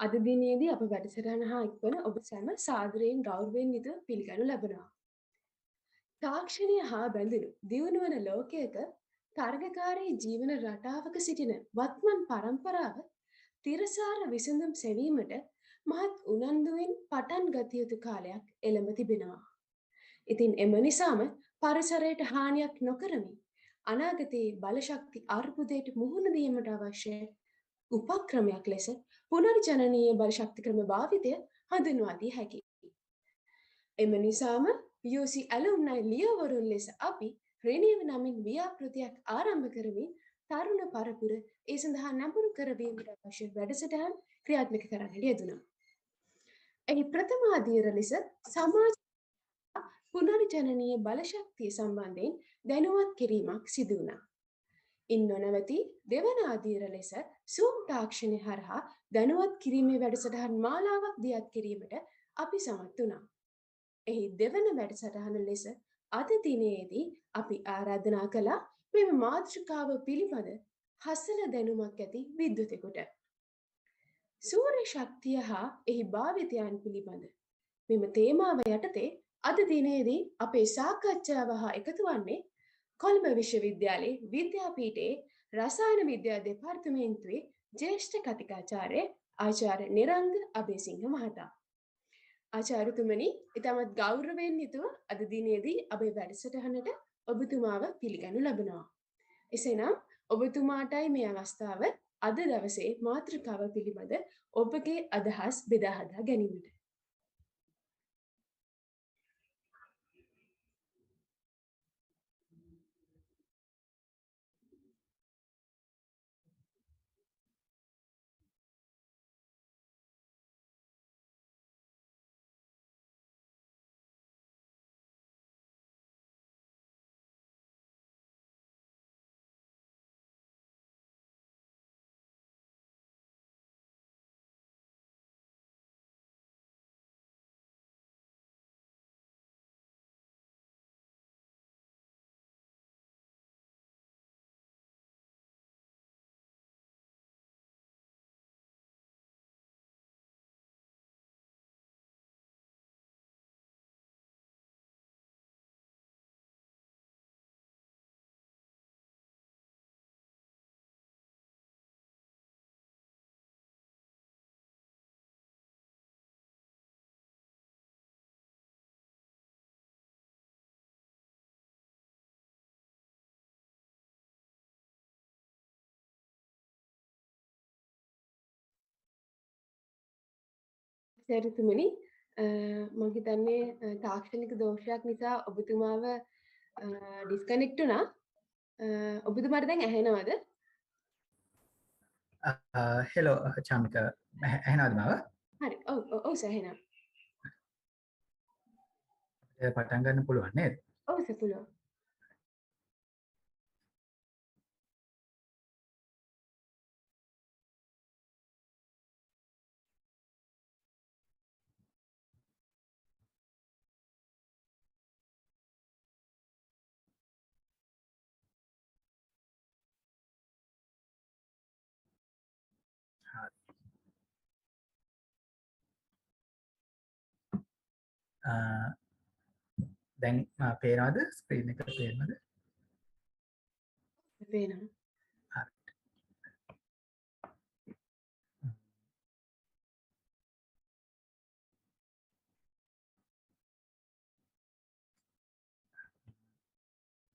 අද දිනේදී අප වැඩසටහන හා එක්වන ඔබ සැම සාදරයෙන් ගෞරවයෙන් යුතුව පිළිගනු ලබනවා. තාක්ෂණය හා බැඳුණු දියුණු වන ලෝකයක තරගකාරී ජීවන රටාවක සිටින වත්මන් පරම්පරාව තිරසාර විසඳුම් සෙවීමට මහත් උනන්දුවෙන් පටන් ගත යුතු කාලයක් එළඹ තිබෙනවා. ඉතින් එම නිසාම පරිසරයට හානියක් නොකරමින් අනාගතයේ බලශක්ති අර්බුදයට මුහුණ දීමට අවශ්‍ය උපක්‍රමයක් ලෙස පුනර්ජනනීය බලශක්ති ක්‍රම භාවිතය හඳුන්වා දී හැකියි. එම නිසාම UC Alumni ලියවරුන් ලෙස අපි රිනීව නමින් ව්‍යාපෘතියක් ආරම්භ කරමින් තරුණ පරපුර ඒ සඳහා නැඹුරු කරවීමට අවශ්‍ය වැඩසටහන් ක්‍රියාත්මක කරන්නට යෙදුණා. එහි ප්‍රථම අදියර ලෙස සමාජ පුනර්ජනනීය බලශක්තිය සම්බන්ධයෙන් දැනුවත් කිරීමක් සිදු වුණා. ඉන් නොනවති දෙවන අදියර ලෙස සූම් තාක්ෂණය හරහා දැනුවත් කිරීමේ වැඩසටහන් මාලාවක් දියත් කිරීමට අපි සමත් වුණා. එහි දෙවන වැඩසටහන ලෙස අද දිනයේදී අපි ආරාධනා කළා මෙම මාතෘකාව පිළිබඳ හසල දැනුමක් ඇති විද්වතෙකුට. සූර්ය ශක්තිය හා එහි භාවිතයන් පිළිබඳ මෙම තේමාව යටතේ අද දිනේදී අපේ සාකච්ඡාව හා එකතු වන්නේ කොළඹ විශ්වවිද්‍යාලයේ විද්‍යාපීඨයේ රසායන විද්‍යා දෙපාර්තමේන්තුවේ ජ්‍යෙෂ්ඨ කතිකාචාර්ය ආචාර්ය නිරංග අබේසිංහ මහතා. ආචාර්යතුමනි, ඉතාමත් ගෞරවයෙන් යුතුව අද දිනේදී අපේ වැඩසටහනට ඔබතුමාව පිළිගනු ලබනවා. එසේනම් ඔබතුමාටයි මේ අවස්ථාව අද දවසේ මාතෘකාව පිළිබඳ ඔබගේ අදහස් බෙදා හදා ගැනීමට. සරිතුමනි, මම හිතන්නේ තාක්ෂණික දෝෂයක් නිසා ඔබතුමාව ඩිස්කනෙක්ට් වුණා. ඔබතුමාට දැන් ඇහෙනවද? හෙලෝ චාමික, ඇහෙනවද මාව? හරි. ඔව් සර්, ඇහෙනවා. පටන් ගන්න පුළුවන් නේද? ඔව් සර්, පුළුවන්. දැන් පේනවද? ස්ක්‍රීන් එක පේනවද? පේනවා.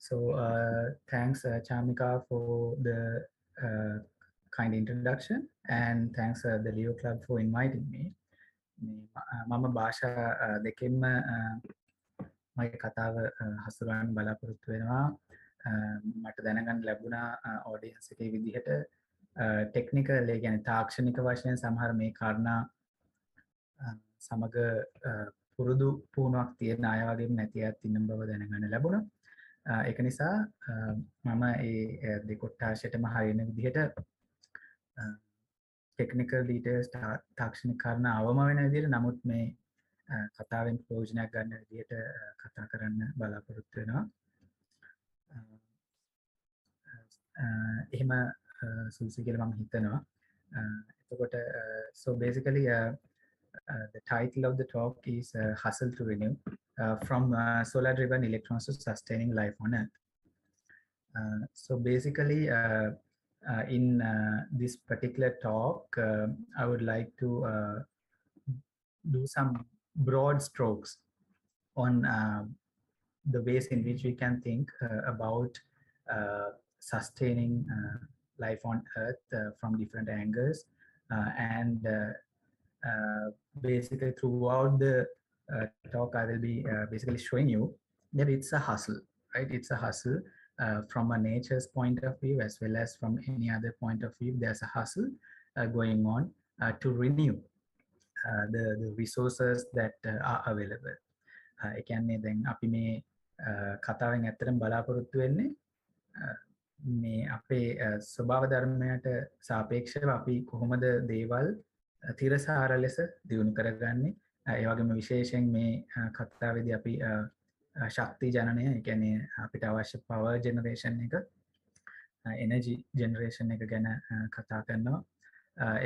So thanks Chamika for the kind introduction, and thanks the Leo Club for inviting me. මම භාෂා දෙකෙන්ම මගේ කතාව හසුරවන්න බලාපොරොත්තු වෙනවා. මට දැනගන්න ලැබුණා ඔඩියන්ස් එකේ විදිහට ටෙක්නිකල්, ඒ කියන්නේ තාක්ෂණික වශයෙන් සමහර මේ කාරණා සමග පුරුදු පුහුණුවක් තියෙන අය වගේම නැති අයත් ඉන්න බව දැනගන්න ලැබුණා. ඒක නිසා මම ඒ දෙකොට්ටාශයටම හරියන විදිහට ටෙක්නිකල් ඩීටේල්ස් තාක්ෂණික කාරණා අවම වෙන විදිහට, නමුත් මේ කතාවෙන් ප්‍රයෝජනයක් ගන්න විදිහට කතා කරන්න බලාපොරොත්තු වෙනවා. එහෙම සුදුසු කියලා මම හිතනවා. So basically, the title of the talk is Hustle to Renew, from solar-driven electrons to sustaining life on Earth. So basically, in this particular talk, I would like to do some broad strokes on the ways in which we can think about sustaining life on Earth from different angles, and basically throughout the talk I will be basically showing you that it's a hustle, right? It's a hustle from a nature's point of view as well as from any other point of view. There's a hustle going on to renew the resources that are available. ඒ කියන්නේ දැන් අපි මේ කතාවෙන් ඇත්තටම බලාපොරොත්තු වෙන්නේ මේ අපේ ස්වභාව ධර්මයට සාපේක්ෂව අපි කොහොමද දේවල් තිරසාර ලෙස දියුණු කරගන්නේ. ඒ වගේම විශේෂයෙන් මේ කතාවේදී අපි ශක්ති ජනනය, ඒ කියන්නේ අපිට අවශ්‍ය පවර් ජෙනරේෂන් එක, එනර්ජි ජෙනරේෂන් එක ගැන කතා කරනවා.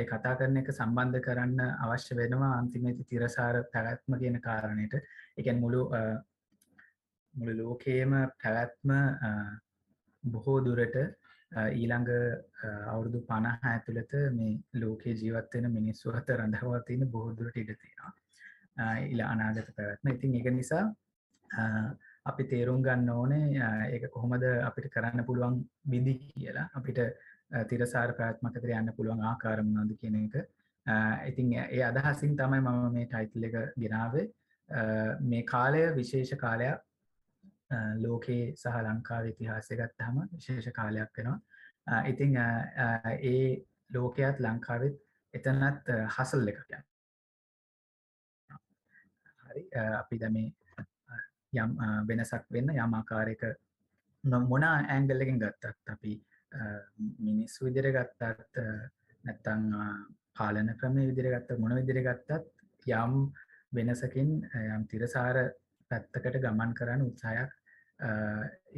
ඒ කතා කරන එක සම්බන්ධ කරන්න අවශ්‍ය වෙනවා අන්තිමේදී තිරසාර පැවැත්ම කියන කාරණයට. ඒ කියන්නේ මුළු ලෝකයේම පැවැත්ම බොහෝ දුරට ඊළඟ අවුරුදු 50 ඇතුළත මේ ලෝකයේ ජීවත් වෙන මිනිස්සු අතර රඳවා තියෙන බොහෝ දුරට ඉඩ තියෙනවා ඊළඟ අනාගත පැවැත්ම. ඉතින් ඒක නිසා අපි තේරුම් ගන්න ඕනේ ඒක කොහොමද අපිට කරන්න පුළුවන් විදි කියලා. අපිට තිරසාර පැවැත්මකට යන්න පුළුවන් ආකාර මොනවද කියන එක. ඉතින් ඒ අදහසින් තමයි මම මේ ටයිටල් එක ගෙනාවේ. මේ කාලය විශේෂ කාලයක්. ලෝකයේ සහ ලංකාවේ ඉතිහාසය ගත්තාම විශේෂ කාලයක් වෙනවා. ඉතින් ඒ ලෝකයේත් ලංකාවෙත් එතනත් හසල් එකක් යනවා. හරි, අපි දැන් මේ යම් වෙනසක් වෙන්න යම් ආකාරයක මොන ඇන්ගල් එකෙන් ගත්තත්, අපි මිනිස්සු විදිහට ගත්තත් නැත්නම් පාලන ක්‍රමයේ විදිහට ගත්තත් මොන විදිහට ගත්තත් යම් වෙනසකින් යම් තිරසාර පැත්තකට ගමන් කරන්න උත්සාහයක්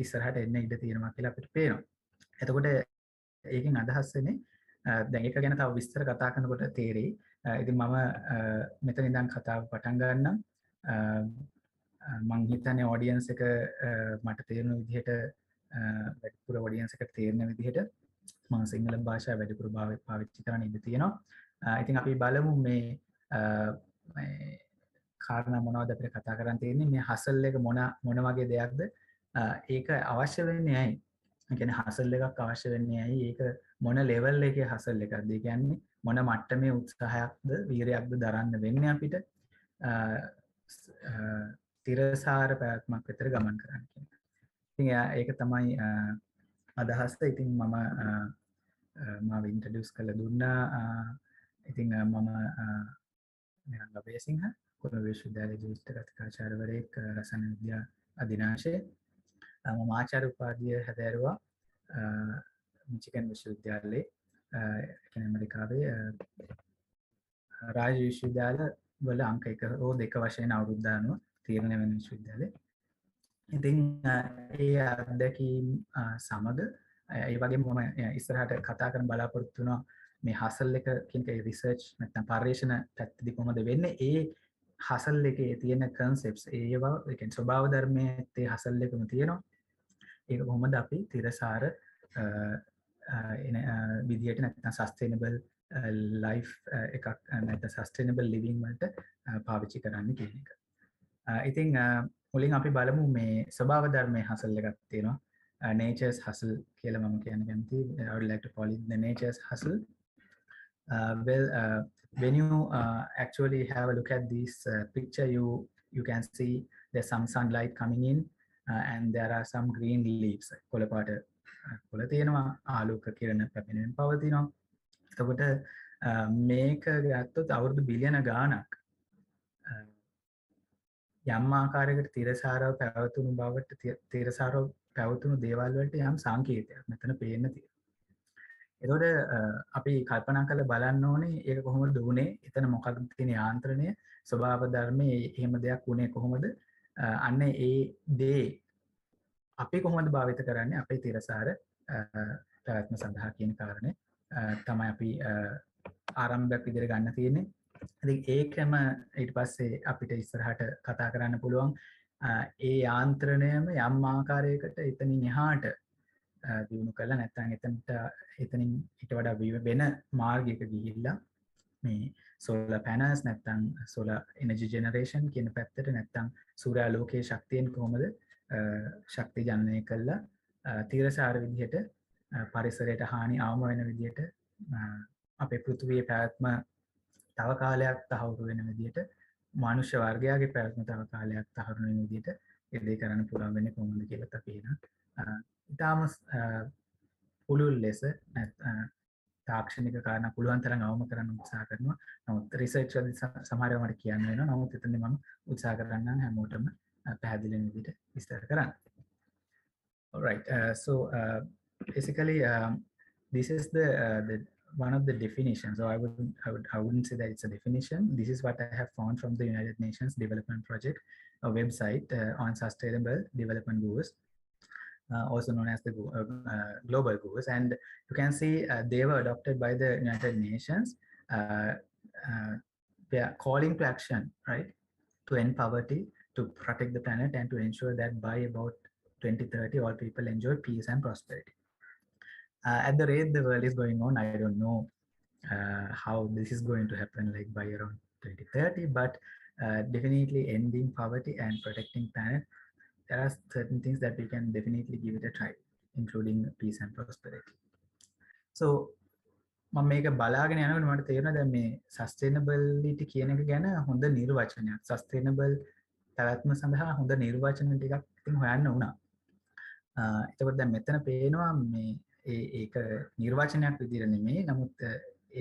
ඉස්සරහට එන්න ඉඩ තියෙනවා කියලා අපිට පේනවා. එතකොට ඒකෙන් අදහස් වෙන්නේ දැන් ඒක ගැන තව විස්තර කතා කරනකොට තේරෙයි. ඉතින් මම මෙතන ඉඳන් කතාව පටන් ගන්නම්. මං හිතන්නේ ඔඩියන්ස් එක මට තේරෙන විදිහට වැඩිපුර ඔඩියන්ස් එකට තේරෙන විදිහට මම සිංහල භාෂාව වැඩිපුර පාවිච්චි කරන්න ඉඩ තියෙනවා. ඉතින් අපි බලමු මේ කාරණා මොනවද අපිට කතා කරන්න තියෙන්නේ. මේ හසල් එක මොන වගේ දෙයක්ද? ඒක අවශ්‍ය වෙන්නේ ඇයි? ඒ කියන්නේ හසල් එකක් අවශ්‍ය වෙන්නේ ඇයි? ඒක මොන ලෙවල් එකේ හසල් එකක්ද? ඒ කියන්නේ මොන මට්ටමේ උත්සාහයක්ද, වීරයක්ද දරන්න වෙන්නේ අපිට තිරසාර පැවැත්මක් විතර ගමන් කරන්න කියන එක. ඉතින් ඒක තමයි අදහස. ඉතින් මම මාව ඉන්ට්‍රොඩියුස් කරලා දුන්නා. ඉතින් මම නිරංග අබේසිංහ, කොළඹ විශ්වවිද්‍යාලයේ ජ්‍යෙෂ්ඨ කතිකාචාර්යවරයෙක් රසායන විද්‍යා අධිනාංශයේ. මම ආචාර්ය උපාධිය හැදෑරුවා මිචිගන් විශ්වවිද්‍යාලයේ, ඇමරිකාවේ රාජ්‍ය විශ්වවිද්‍යාල වල අංක 1 හෝ 2 වශයෙන් අවුරුද්ද අනුව තීරණය වෙන විශ්වවිද්‍යාලය. ඉතින් ඒ අත්දැකීම් සමග ඒ වගේම මම ඉස්සරහට කතා කරන්න බලාපොරොත්තු වෙනවා මේ හසල් එක කියන එක රිසර්ච් නැත්නම් පර්යේෂණ පැත්තදී කොහොමද වෙන්නේ. ඒ හසල් එකේ තියෙන කන්සෙප්ට්ස් ඒවා ඒ කියන්නේ ස්වභාව ධර්මයේ ඒ හසල් එකම තියෙනවා. ඒක කොහොමද අපි තිරසාර විදියට නැත්නම් සස්ටේනබල් ලයිෆ් එකක් නැත්නම් සස්ටේනබල් ලිවිං වලට පාවිච්චි කරන්න කියන එක. ඉතින් මුලින් අපි බලමු මේ ස්වභාව ධර්මයේ හසල් එකක් තියෙනවා. Nature's hustle කියලා මම කියන්න කැමතියි. I would like to call it the nature's hustle. When you actually have a look at this picture, you can see there's some sunlight coming in and there are some green leaves. කොළ පාට කොළ තියෙනවා, ආලෝක කිරණ පැමිණෙමින් පවතිනවා. එතකොට මේක ගත්තොත් අවුරුදු බිලියන ගාණක් යම් ආකාරයකට තිරසාරව පැවතුණු බවට තිරසාරව පැවතුණු දේවල් වලට යම් සංකේතයක් මෙතන පේන්න තියෙනවා. එතකොට අපි කල්පනා කරලා බලන්න ඕනේ ඒක කොහොමද වුනේ? එතන මොකක්ද තියෙන යාන්ත්‍රණය? ස්වභාව ධර්මයේ එහෙම දෙයක් වුනේ කොහොමද? අන්න ඒ දේ අපි කොහොමද භාවිත කරන්නේ අපේ තිරසාර පැවැත්ම සඳහා කියන කාරණේ තමයි අපි ආරම්භයක් විදිහට ගන්න තියෙන්නේ. ඉතින් ඒකම ඊට පස්සේ අපිට ඉස්සරහට කතා කරන්න පුළුවන් ඒ යාන්ත්‍රණයම යම් ආකාරයකට එතනින් එහාට දියුණු කරලා නැත්නම් එතනින් ඊට වඩා වෙන මාර්ගයක ගිහිල්ලා මේ solar panels නැත්නම් solar energy generation කියන පැත්තට නැත්නම් සූර්යාලෝකයේ ශක්තියෙන් කොහොමද ශක්තිය ජනනය කළා තීරසාර විදිහට පරිසරයට හානි අවම වෙන විදිහට අපේ පෘථිවියේ පැවැත්ම තව කාලයක් තහවුරු වෙන විදිහට මනුෂ්‍ය වර්ගයාගේ පැවැත්ම තව කාලයක් තහවුරු වෙන විදිහට ඒ දේ කරන්න පුළුවන් වෙන්නේ කොහොමද කියලා අපි ඉතාම පුළුල් ලෙස තාක්ෂණික කාරණා පුළුවන් තරම් අවම කරන්න උත්සාහ කරනවා. නමුත් රිසර්ච් වලදී සමහරව මට කියන්න වෙනවා. නමුත් එතනදී මම උත්සාහ කරන්නම් හැමෝටම පැහැදිලි වෙන විදිහට විස්තර කරන්න. All right. Basically this is the one of the definitions. So I wouldn't say that it's a definition. This is what I have found from the United Nations Development Project, a website on sustainable development goals. Also known as the global goals, and you can see they were adopted by the United Nations. They are calling to action, right, to end poverty, to protect the planet, and to ensure that by about 2030 all people enjoy peace and prosperity. At the rate the world is going on, I don't know how this is going to happen, like by around 2030, but definitely ending poverty and protecting planet, there are certain things that we can definitely give it a try, including peace and prosperity. So මම මේක බලාගෙන යනකොට මට තේරෙනවා දැන් මේ sustainability කියන එක ගැන හොඳ නිර්වචනයක්. sustainable පැවැත්ම සඳහා හොඳ නිර්වචන ටිකක් ඉතින් හොයන්න වුණා. එතකොට දැන් මෙතන පේනවා මේ ඒක නිර්වචනයක් විදිහට නෙමෙයි, නමුත්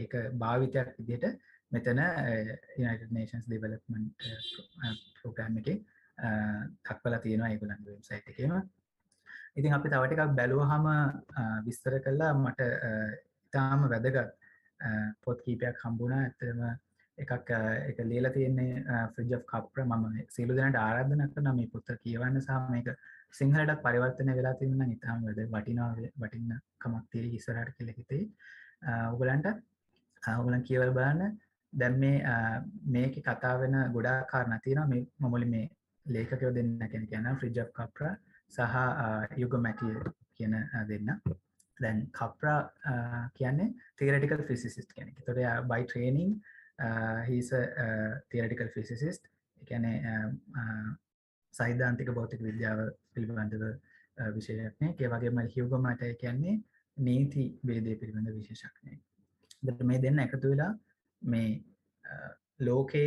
ඒක භාවිතයක් විදිහට මෙතන United Nations Development Program එකේ දක්වලා තියෙනවා ඒගොල්ලන්ගේ වෙබ්සයිට් එකේම. ඉතින් අපි තව ටිකක් බැලුවාම විස්තර කළා මට ඉතාම වැදගත් පොත් කීපයක් හම්බුණා. ඇත්තටම එකක් ඒක ලියලා තියෙන්නේ Fridge of Capra. මම සියලු දෙනාට ආරාධනා කරනවා මේ පොත කියවන්න සහ මේක සිංහලට පරිවර්තනය වෙලා තියෙනවා නම් ඉතාම වටින්නකමක් තියෙයි ඉස්සරහට කියලා හිතේ. ඔයගලන් කියවලා බලන්න. දැන් මේකේ කතා වෙන ගොඩාක් කාරණා තියෙනවා. මේ මොමුලි මේ ලේඛකයෝ දෙන්න කියන Fridge of Capra සහ Hugo Mathieu කියන දෙන්න. දැන් Capra කියන්නේ theoretical physicist කෙනෙක්. ඒතකොට by training he is a theoretical physicist. ඒ කියන්නේ සෛද්ධාන්තික භෞතික විද්‍යාව පිළිබඳව විශේෂඥයෙක්. ඒ වගේම Hugo Mathieu කියන්නේ නීති වේදේ පිළිබඳ විශේෂඥයෙක්. ඒත් මේ දෙන්න එකතු වෙලා මේ ලෝකේ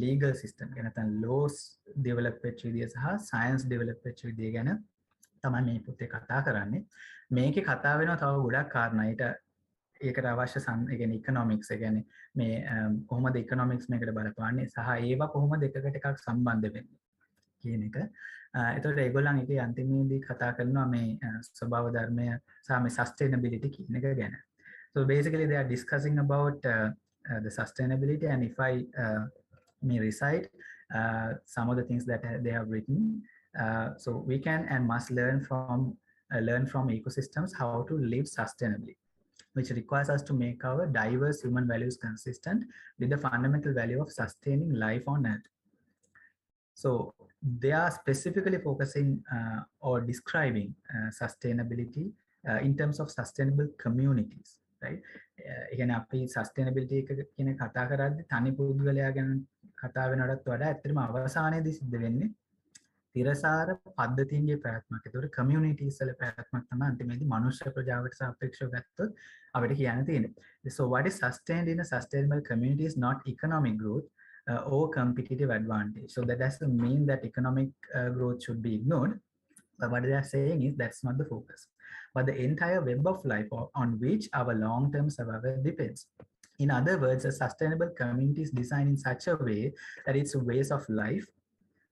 legal system ගැන නැත්නම් laws develop වෙච්ච විදිය සහ science develop වෙච්ච විදිය ගැන තමයි මේ පොතේ කතා කරන්නේ. මේකේ කතා වෙනවා තව ගොඩක් කාරණා. ඒකට අවශ්‍ය ඒ කියන්නේ economics, ඒ කියන්නේ මේ කොහොමද economics මේකට බලපාන්නේ සහ ඒවා කොහොමද එකකට එකක් සම්බන්ධ වෙන්නේ කියන එක. එතකොට ඒගොල්ලන් ඒකේ අන්තිමේදී කතා කරනවා මේ ස්වභාව ධර්මය සහ මේ sustainability කියන එක ගැන. So basically they are discussing about the sustainability, and if I may recite some of the things that they have written, so we can and must learn from ecosystems how to live sustainably, which requires us to make our diverse human values consistent with the fundamental value of sustaining life on earth. So they are specifically focusing or describing sustainability in terms of sustainable communities, right? Again, අපි sustainability එක කියන කතා කරද්දී තනි පුද්ගලයා ගැන කතා වෙනවටත් වඩා ඇත්තටම අවසානයේදී සිද්ධ වෙන්නේ තිරසාර පද්ධතියන්ගේ පැවැත්මක්. ඒතකොට communities වල පැවැත්මක් තමයි අන්තිමේදී මනුෂ්‍ය ප්‍රජාවට සාපේක්ෂව ගත්තොත් අපිට කියන්න තියෙන්නේ. So what is sustained in a sustainable community is not economic growth or competitive advantage. So that doesn't mean that economic growth should be ignored. But what they are saying is that's not the focus, but the entire web of life on which our long-term survival depends. In other words, a sustainable community is designed in such a way that its ways of life,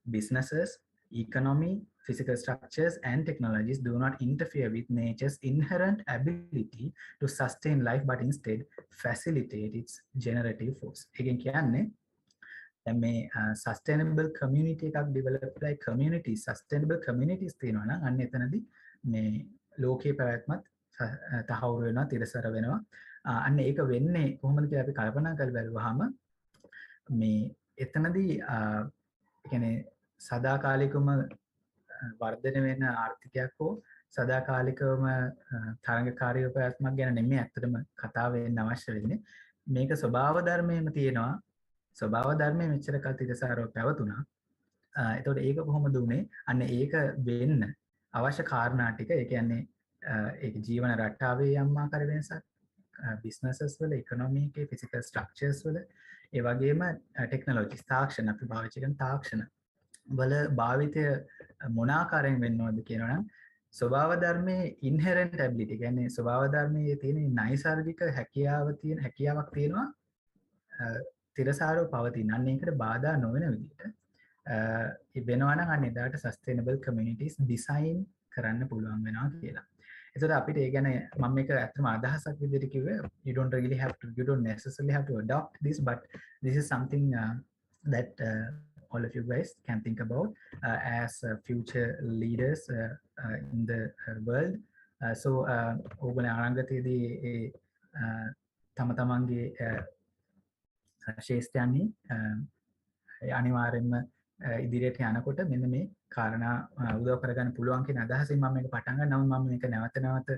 businesses, economy, physical structures, and technologies do not interfere with nature's inherent ability to sustain life, but instead facilitate its generative force. Again, කියන්නේ මේ sustainable community එකක් develop කරලා communities, sustainable communities තියෙනවා නම් අන්න එතනදී මේ ලෝකයේ පැවැත්මත් තහවුරු වෙනවා, තිරසර වෙනවා. අන්න ඒක වෙන්නේ කොහොමද කියලා අපි කල්පනා කරලා බලුවාම මේ එතනදී කියන්නේ සදාකාලිකවම වර්ධනය වෙන ආර්ථිකයක් හෝ සදාකාලිකවම තරඟකාරී ප්‍රයත්නක් ගැන නෙමෙයි ඇත්තටම කතාව වෙන්න අවශ්‍ය වෙන්නේ. මේක ස්වභාව ධර්මයේම තියෙනවා. ස්වභාව ධර්මයේ මෙච්චර කල් තිරසාරව පැවතුණා. එතකොට ඒක කොහොමද උනේ? අන්න ඒක වෙන්න අවශ්‍ය කාරණා ටික ඒ කියන්නේ ඒක ජීවන රටාවේ යම් ආකාර වෙනසක් බිස්නසස් වල ඉකොනොමි එකේ ෆිසිකල් ස්ට්‍රක්චර්ස් වල ඒ වගේම ටෙක්නොලොජිස් තාක්ෂණ අපි පාවිච්චි කරන තාක්ෂණ වල භාවිතය මොන ආකාරයෙන් වෙන්න ඕනද කියනවනම් ස්වභාව ධර්මයේ ඉන්හෙරන්ට් ඇබිලිටි කියන්නේ ස්වභාව ධර්මයේ තියෙන නයිසර්ගික හැකියාවක් තියෙනවා තිරසාරව පවතින. අන්න ඒකට බාධා නොවන විදිහට වෙනවා නම් අන්න එදාට සස්ටේනබල් කමියුනිටිස් ඩිසයින් කරන්න පුළුවන් වෙනවා කියලා. එතකොට අපිට ඒ ගැන මම මේක ඇත්තම අදහසක් විදිහට කිව්වේ you don't necessarily have to adopt this but this is something that all of you guys can think about as future leaders in the world. So ඕගොල්ලෝ ආරංගතයේදී තම තමන්ගේ ශේෂ්ඨයන්හි අනිවාර්යෙන්ම ඉදිරියට යනකොට මෙන්න මේ කාරණා උදව් කරගන්න පුළුවන් කියන අදහසින් මම මේක පටන් ගන්නවා. නමුත් මම මේක නැවත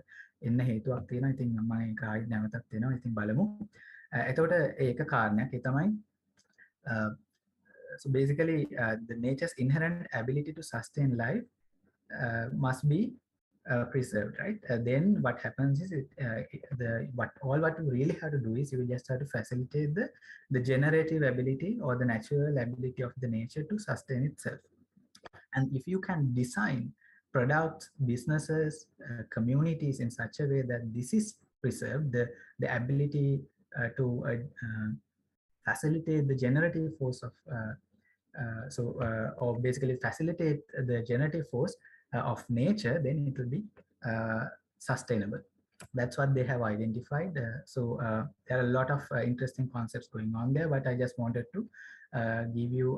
එන්න හේතුවක් තියෙනවා. ඉතින් මම ඒක ආයෙත් නැවතත් වෙනවා. ඉතින් බලමු. එතකොට ඒක කාරණයක්. ඒ තමයි so basically the nature's inherent ability to sustain life must be preserved, right? Then what happens is what you really have to do is you just have to facilitate the generative ability or the natural ability of the nature to sustain itself. And if you can design products, businesses, communities in such a way that this is preserved, the ability to facilitate the generative force of or basically facilitate the generative force of nature, then it will be sustainable. That's what they have identified. There are a lot of interesting concepts going on there, but I just wanted to give you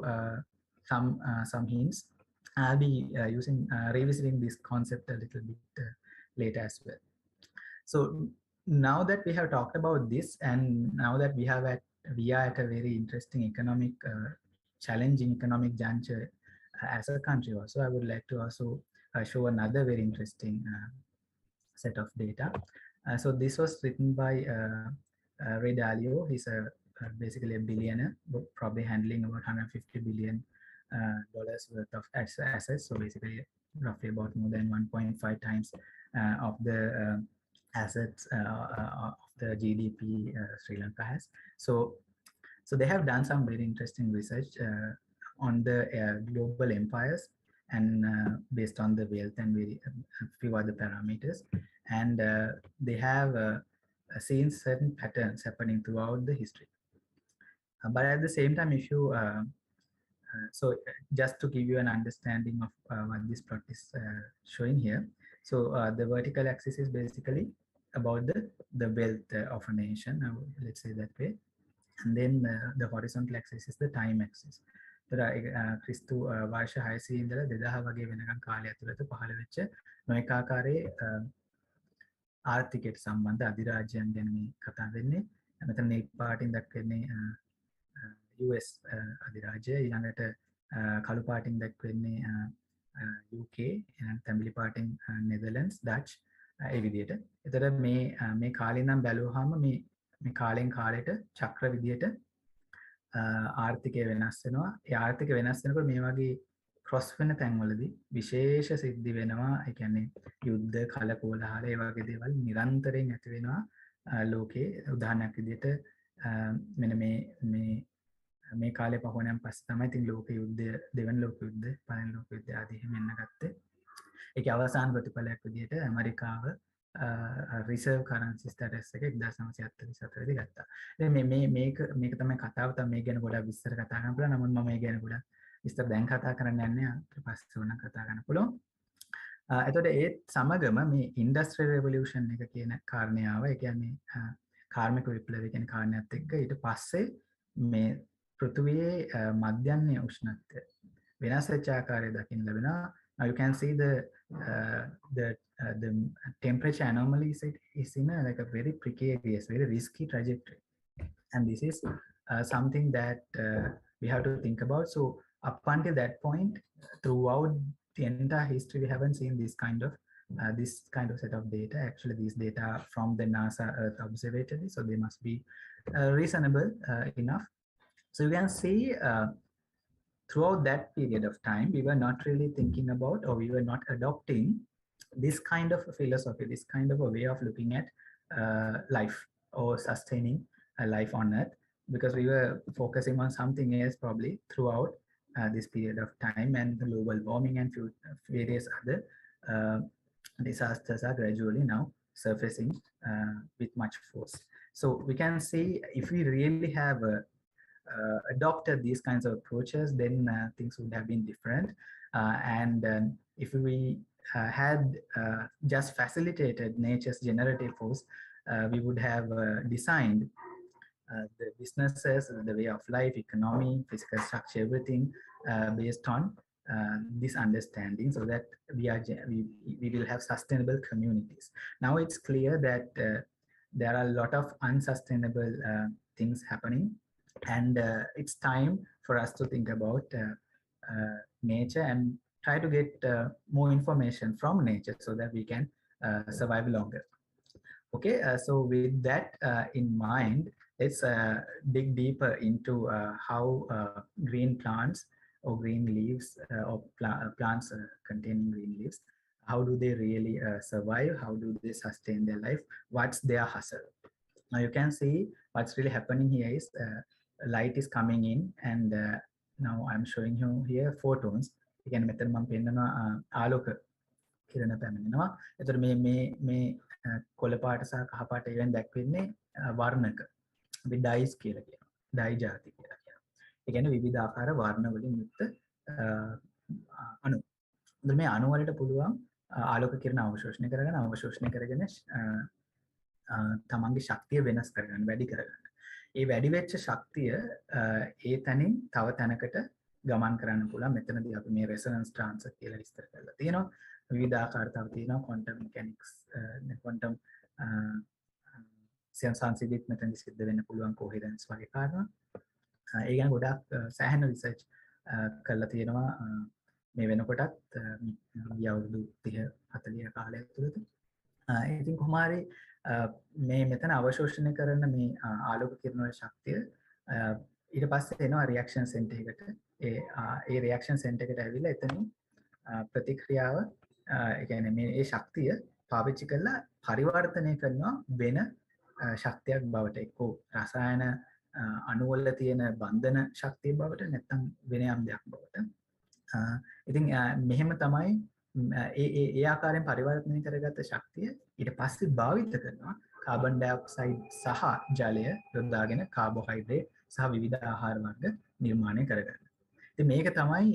some hints. I'll be revisiting this concept a little bit later as well. So now that we have talked about this, and now that we are at a very interesting challenging economic juncture as a country also, I would like to also show another very interesting set of data. So this was written by Ray Dalio. He's basically a billionaire, probably handling about $150 billion worth of assets. So basically roughly about more than 1.5 times of the assets of the GDP Sri Lanka has. So they have done some very interesting research on the global empires and based on the wealth and a few other parameters. And they have seen certain patterns happening throughout the history. But at the same time, if you, so just to give you an understanding of what this plot is showing here. So the vertical axis is basically about the wealth of a nation, let's say that way. And then the horizontal axis is the time axis. ක්‍රිස්තු වර්ෂ 600 ඉඳලා 2000 වගේ වෙනකන් කාලය ඇතුළත පහළ වෙච්ච නොයෙක් ආකාරයේ ආර්ථිකයට සම්බන්ධ අධිරාජ්‍යයන් ගැන මේ කතා වෙන්නේ. මෙතන මේ පාටින් දක්වන්නේ US අධිරාජ්‍යය, ඊළඟට කළු පාටින් දක්වන්නේ UK, ඊළඟ තැඹිලි පාටින් Netherlands, Dutch ඒ විදිහට. ඒතර මේ කාලේ නම් බැලුවාම මේ කාලෙන් කාලයට චක්‍ර විදිහට ආර්ථිකය වෙනස් වෙනවා. ඒ ආර්ථික වෙනස් වෙනකොට මේ වගේ ක්‍රොස් වෙන තැන්වලදී විශේෂ සිද්ධි වෙනවා. ඒ කියන්නේ යුද්ධ, කලකෝලහල ඒ වගේ දේවල් නිරන්තරයෙන් ඇති වෙනවා ලෝකේ. උදාහරණයක් විදිහට මෙන්න මේ කාලේ පහුවෙනන් පස්සේ තමයි ඉතින් ලෝක යුද්ධය, දෙවන ලෝක යුද්ධ, පළවෙනි ලෝක යුද්ධය ආදී එහෙම එන්න ගත්තේ. ඒකේ අවසාන ප්‍රතිඵලයක් විදිහට ඇමරිකාව රිසර්ව් කරන්සි ස්ටේටස් එක 1944 දී ගත්තා. ඉතින් මේක තමයි කතාව. තමයි මේ ගැන ගොඩක් විස්තර කතා කරන්න පුළුවන්. නමුත් මම මේ ගැන ගොඩක් විස්තර දැන් කතා කරන්න යන්නේ ඊට පස්සේ ඕන කතා කරන්න පුළුවන්. එතකොට ඒත් සමගම මේ ඉන්ඩස්ට්‍රියල් රෙවොලියුෂන් එක කියන කාරණේ ආවා. ඒ කියන්නේ කාර්මික විප්ලවය කියන කාරණේත් එක්ක ඊට පස්සේ මේ පෘථිවියේ මධ්‍යන්නේ උෂ්ණත්වය වෙනස් වෙච්ච ආකාරය දකින්න ලැබෙනවා. Now you can see the temperature anomaly is in a, like a very precarious, very risky trajectory, and this is something that we have to think about. So up until that point, throughout the entire history, we haven't seen this kind of set of data. Actually, these data are from the NASA Earth Observatory, so they must be reasonable enough. So you can see throughout that period of time, we were not really thinking about, or we were not adopting this kind of a philosophy, this kind of a way of looking at life or sustaining a life on Earth, because we were focusing on something else probably throughout this period of time, and the global warming and various other disasters are gradually now surfacing with much force. So we can see if we really have adopted these kinds of approaches, then things would have been different. And if we had just facilitated nature's generative force, we would have designed the businesses, the way of life, economy, physical structure, everything based on this understanding, so that we will have sustainable communities. Now it's clear that there are a lot of unsustainable things happening, and it's time for us to think about nature and try to get more information from nature so that we can survive longer. Okay, so with that in mind, let's dig deeper into how green plants or green leaves or plants containing green leaves, how do they really survive? How do they sustain their life? What's their hustle? Now you can see what's really happening here is light is coming in, and now I'm showing you here photons. Again, මෙතන මම පෙන්නනවා ආලෝක කිරණ පැමිණෙනවා. එතකොට මේ කොළ පාට සහ කහ පාට ඉවෙන් දැක්වෙන්නේ වර්ණක. අපි ඩයිස් කියලා කියනවා. ඩයි ಜಾති කියලා කියනවා. ඒ කියන්නේ විවිධ ආකාර වර්ණ වලින් යුක්ත අණු. එතකොට මේ අණු වලට පුළුවන් ආලෝක කිරණ අවශෝෂණය කරගෙන තමන්ගේ ශක්තිය වෙනස් කරගන්න, වැඩි කරගන්න. ඒ වැඩි වෙච්ච ශක්තිය ඒ තැනින් තව තැනකට ගමන් කරන්න පුළුවන්. මෙතනදී අපි මේ රෙසොනන්ස් ට්‍රාන්ස්ෆර් කියලා විස්තර කරලා තියෙනවා. විවිධ ආකාර තව තියෙනවා, ක්වොන්ටම් මෙකැනික්ස්, ක්වොන්ටම් සංසිද්ධිත් මෙතනදී සිද්ධ වෙන්න පුළුවන්, කොහෙරන්ස් වගේ කාරණා. ඒ ගැන ගොඩාක් සෑහෙන රිසර්ච් කරලා තියෙනවා මේ වෙනකොටත් ගිය අවුරුදු 30 40 කාලය තුළත. ඉතින් කොහොම හරි මේ මෙතන අවශෝෂණය කරන මේ ආලෝක කිරණ වල ශක්තිය ඊට පස්සේ එනවා රියැක්ෂන් සෙන්ටර් එකට. ඒ රියැක්ෂන් සෙන්ටර් එකට ඇවිල්ලා එතනින් ප්‍රතික්‍රියාව, ඒ කියන්නේ මේ ශක්තිය පාවිච්චි කරලා පරිවර්තනය කරනවා වෙන ශක්තියක් බවට, එක්කෝ රසායන අණු වල තියෙන බන්ධන ශක්තිය බවට, නැත්නම් වෙන යම් දෙයක් බවට. ඉතින් මෙහෙම තමයි ඒ ආකාරයෙන් පරිවර්තනය කරගත්ත ශක්තිය ඊට පස්සේ භාවිත කරනවා කාබන් ඩයොක්සයිඩ් සහ ජලය යොදාගෙන කාබෝහයිඩ්‍රේට් සහ විවිධ ආහාර වර්ග නිර්මාණය කරගන්න. ඉතින් මේක තමයි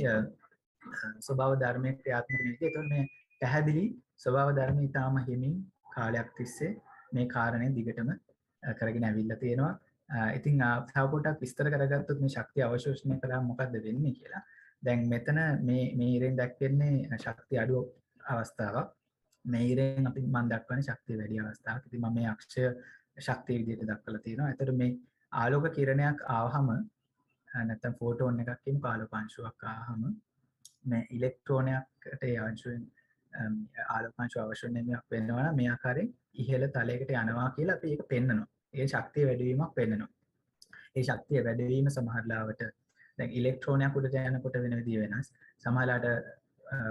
ස්වභාව ධර්මයේ ක්‍රියාත්මක වෙන විදිහ. ඒතකොට මේ පැහැදිලි ස්වභාව ධර්මය ඊටාම හිමින් කාලයක් තිස්සේ මේ කාරණේ දිගටම කරගෙන ඇවිල්ලා තියෙනවා. ඉතින් තව පොඩ්ඩක් විස්තර කරගත්තොත් මේ ශක්තිය අවශෝෂණය කළාම මොකද්ද වෙන්නේ කියලා. දැන් මෙතන මේ ඉරෙන් දැක්වෙන්නේ ශක්තිය අඩු අවස්ථාවක්. මේ ඉරෙන් අපි මම දක්වන්නේ ශක්තිය වැඩි අවස්ථාවක්. ඉතින් මම මේ අක්ෂය ශක්තිය විදිහට දක්වලා තියෙනවා. ඒතර මේ ආලෝක කිරණයක් ආවහම, නැත්නම් ෆෝටෝන් එකක් කියමු, ආලෝක අංශුවක් ආවහම මේ ඉලෙක්ට්‍රෝනයකට ඒ අංශුවෙන් ආලෝක අංශුව අවශෝෂණය වෙනවා නම් මේ ආකාරයෙන් ඉහළ තලයකට යනවා කියලා අපි ඒක පෙන්නනවා. ඒ ශක්තිය වැඩිවීමක් පෙන්නනවා. ඒ ශක්තිය වැඩිවීම සමහර ලාවට දැන් ඉලෙක්ට්‍රෝනයක් උඩට යනකොට වෙන විදිය වෙනස්. සමහරලාට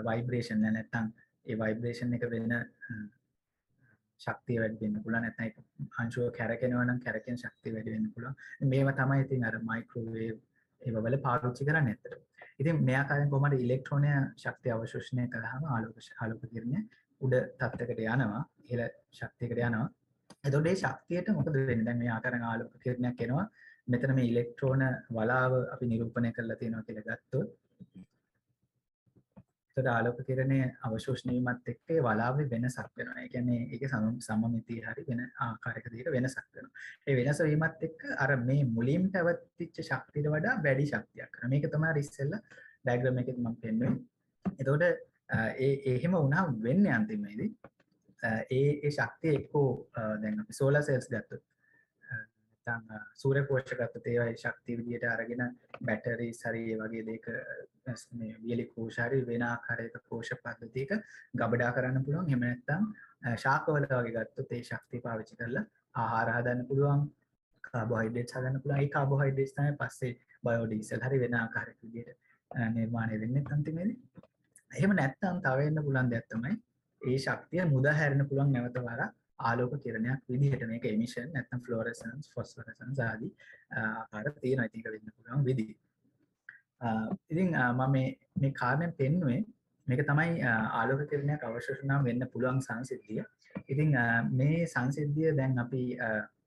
ভাইබ්‍රේෂන් නැත්නම් ඒ ভাইබ්‍රේෂන් එක වෙන ශක්තිය වැඩි වෙන්න පුළුවන්. නැත්නම් ඒක අංශුව කැරකෙනවා නම් කැරකෙන ශක්තිය වැඩි වෙන්න පුළුවන්. මේව තමයි ඉතින් අර මයික්‍රෝවේව් ඒව වල පාවිච්චි කරන්නේ ඇත්තට. ඉතින් මේ ආකාරයෙන් කොහොමද ඉලෙක්ට්‍රෝනය ශක්තිය අවශෝෂණය කරාම ආලෝක කිරණය උඩ තත්ත්වයකට යනවා, ඉහළ ශක්තියකට යනවා. එතකොට මේ ශක්තියට මොකද වෙන්නේ? දැන් මේ ආකාරයෙන් ආලෝක කිරණයක් එනවා. මෙතන මේ ඉලෙක්ට්‍රෝන වලාව අපි නිරූපණය කරලා තියෙනවා කියලා ගත්තොත්, එතකොට ආලෝක කිරණය අවශෝෂණය වීමත් එක්ක ඒ වලාවේ වෙනසක් වෙනවා. ඒ කියන්නේ ඒකේ සමමිතිය හරි වෙන ආකාරයක දෙයක වෙනසක් වෙනවා. ඒ වෙනස වීමත් එක්ක අර මේ මුලින් පැවතිච්ච ශක්තියට වඩා වැඩි ශක්තියක් කරනවා. මේක තමයි ඉස්සෙල්ලා ඩයග්‍රෑම් එකෙත් මම පෙන්නුවේ. එතකොට එහෙම වුණාම වෙන්නේ අන්තිමේදී ඒ ශක්තිය එක්කෝ දැන් අපි සෝලර් සෙල්ස් ගත්තොත් නැත්නම් සූර්ය කෝෂ ගත්තොත් ඒවා ශක්තිය විදියට අරගෙන බැටරිස් හරි ඒ වගේ දෙයක මේ වියලි කෝෂ හරි වෙන ආකාරයක කෝෂ පද්ධතියක ගබඩා කරන්න පුළුවන්. එහෙම නැත්නම් ශාකවල වගේ ගත්තොත් ඒ ශක්තිය පාවිච්චි කරලා ආහාර හදන්න පුළුවන්, කාබෝහයිඩ්‍රේට්ස් හදන්න පුළුවන්. ඒ කාබෝහයිඩ්‍රේට්ස් තමයි පස්සේ බයෝඩීසල් හරි වෙන ආකාරයක විදියට නිර්මාණය වෙන්නේ අන්තිමේදී. එහෙම නැත්නම් තව වෙන්න පුළුවන් දෙයක් තමයි ඒ ශක්තිය මුදා හැරෙන්න පුළුවන් නැවත වරක් ආලෝක කිරණයක් විදිහට. මේක එමිෂන් නැත්නම් ෆ්ලෝරසන්ස්, ෆොස්ෆරසන්ස් ආදී ආකාර තියෙනවා. ඒක වෙන්න පුළුවන් විදිහ. ඉතින් මම මේ කාරණයෙන් පෙන්නුවේ මේක තමයි ආලෝක කිරණයක් අවශෝෂණය වෙන්න පුළුවන් සංසිද්ධිය. ඉතින් මේ සංසිද්ධිය දැන් අපි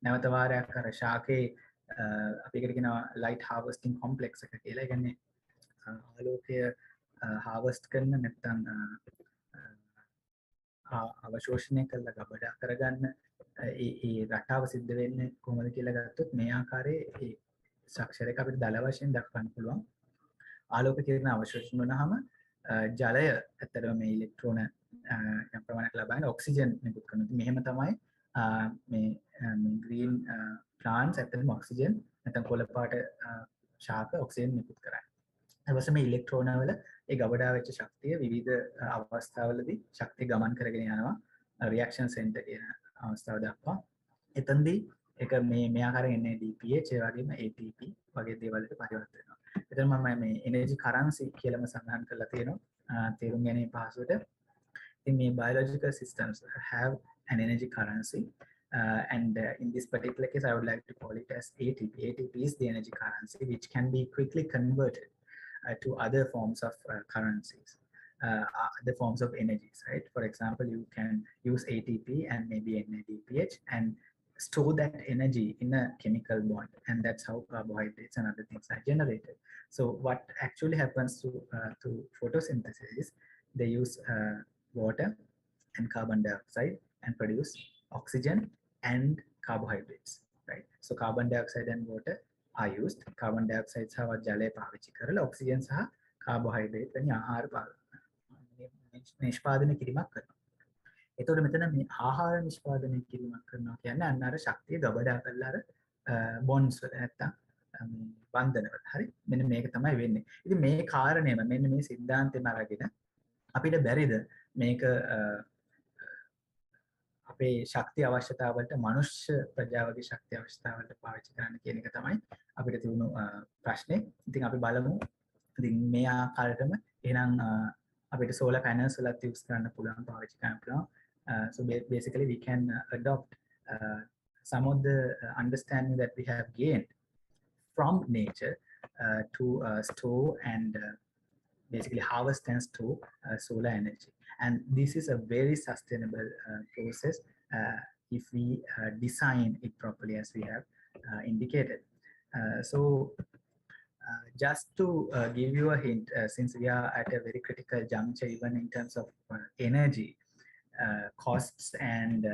නැවත වාරයක් අර ශාකේ අපි ඒකට කියනවා ලයිට් හාර්වෙස්ටිං කොම්ප්ලෙක්ස් එක කියලා. ඒ කියන්නේ ආලෝකය හාර්වෙස්ට් කරන නැත්නම් අවශෝෂණය කරලා ගබඩා කරගන්න ඒ රටාව සිද්ධ වෙන්නේ කොහොමද කියලා ගත්තොත් මේ ආකාරයේ ඒ ස්ට්‍රක්චර් එක අපිට දල වශයෙන් දක්වන්න පුළුවන්. ආලෝක කිරණ අවශෝෂණය වුණාම ජලය ඇත්තටම මේ ඉලෙක්ට්‍රෝන යම් ප්‍රමාණයක් ලබන ඔක්සිජන් නිකුත් කරනවා. මෙහෙම තමයි මේ ග්‍රීන් ප්ලාන්ට්ස් ඇත්තටම ඔක්සිජන් නැත්නම් කොළ පාට ශාක ඔක්සිජන් නිකුත් කරන්නේ. ඊපස්සේ මේ ඉලෙක්ට්‍රෝන වල ඒ ගබඩා වෙච්ච ශක්තිය විවිධ අවස්ථාවලදී ශක්තිය ගමන් කරගෙන යනවා රියැක්ෂන් සෙන්ටර් කියන අවස්ථාව දක්වා. එතනදී ඒක මේ ආකාරයෙන් NADPH ඒ වගේම ATP වගේ දේවල් වලට පරිවර්තන වෙනවා. එතන මම මේ එනර්ජි කරන්සි කියලාම සඳහන් කරලා තියෙනවා තේරුම් ගැනීම පහසුවට. ඉතින් මේ biological systems have an energy currency and in this particular case I would like to call it as ATP. ATP is the energy currency which can be quickly converted to other forms of currencies, other forms of energies, right? For example, you can use ATP and maybe NADPH and store that energy in a chemical bond, and that's how carbohydrates and other things are generated. So what actually happens to photosynthesis is they use water and carbon dioxide and produce oxygen and carbohydrates, right? So carbon dioxide and water are used. Carbon dioxide සහ ජලය පාවිච්චි කරලා oxygen සහ carbohydrate වැනි ආහාර නිෂ්පාදනය කිරීමක් කරනවා. එතකොට මෙතන මේ ආහාර නිෂ්පාදනය කිරීමක් කරනවා කියන්නේ අන්න අර ශක්තිය ගබඩා කරලා අර බොන්ඩ්ස් වල නැත්තම් බන්ධන වල. හරි. මෙන්න මේක තමයි වෙන්නේ. ඉතින් මේ කාරණේම මෙන්න මේ સિદ્ધාන්තෙම අරගෙන අපිට බැරිද මේක අපේ ශක්තිය අවශ්‍යතාවලට මනුෂ්‍ය ප්‍රජාවගේ ශක්තිය අවශ්‍යතාවලට පාවිච්චි කරන්න කියන එක තමයි අපිට තිබුණු ප්‍රශ්නේ. ඉතින් අපි බලමු ඉතින් මේ ආකාරයටම එහෙනම් අපිට solar panels වලත් use කරන්න පුළුවන් පාවිච්චි කරන්න පුළුවන්. So basically we can adopt some of the understanding that we have gained from nature to store and basically harvest and store solar energy. And this is a very sustainable process if we design it properly as we have indicated. So just to give you a hint, since we are at a very critical juncture even in terms of energy costs and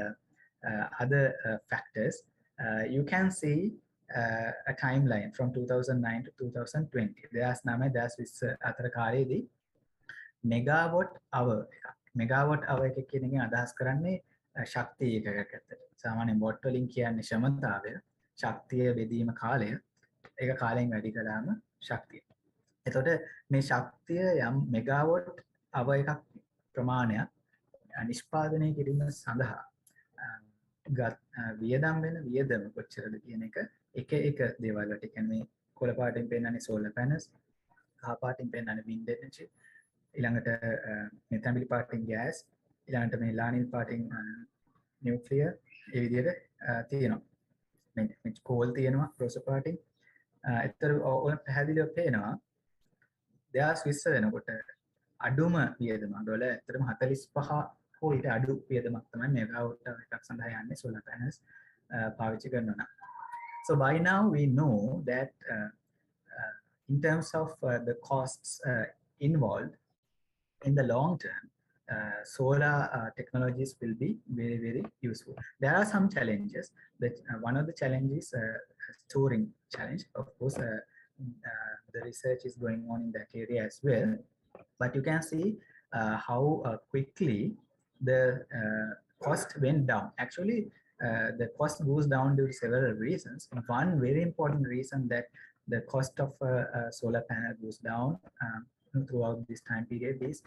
other factors, you can see a timeline from 2009 to 2020. There's අතර කාලයේදී megawatt hour එකක් කියන එකෙන් අදහස් කරන්නේ ශක්තිය එකකක් ඇත්තට. සාමාන්‍යයෙන් watt වලින් කියන්නේ ක්ෂමතාවය, ශක්තිය බෙදීම කාලය. ඒක කාලයෙන් වැඩි කළාම ශක්තිය. එතකොට මේ ශක්තිය යම් මෙගාවොට් hour එකක් ප්‍රමාණයක් නිෂ්පාදනය කිරීම සඳහා වියදම් වෙන වියදම කොච්චරද කියන එක එක දේවල් වලට කියන්නේ කොළ පාටින් පෙන්නන්නේ solar panels, කහ පාටින් පෙන්නන්නේ wind energy, ඊළඟට මේ තැඹිලි පාටින් gas, ඊළඟට මේ ලානිල් පාටින් nuclear ඒ විදිහට තියෙනවා. මේ coal තියෙනවා රෝස පාටින්. ඒතර ඔය පැහැදිලිව පේනවා දෙයාස් 20 වෙනකොට අඩුම වියදම ඩොලර් ඇත්තටම 45 හෝ ඊට අඩු වියදමක් තමයි මෙගාවොට් එකක් සඳහා යන්නේ solar panels පාවිච්චි කරනවා නම්. So by now we know that in terms of the costs involved in the long term, solar technologies will be very, very useful. There are some challenges. That one of the challenges storing challenge. Of course, the research is going on in that area as well. But you can see how quickly the cost went down. Actually, the cost goes down due to several reasons. One very important reason that the cost of a solar panel goes down throughout this time period is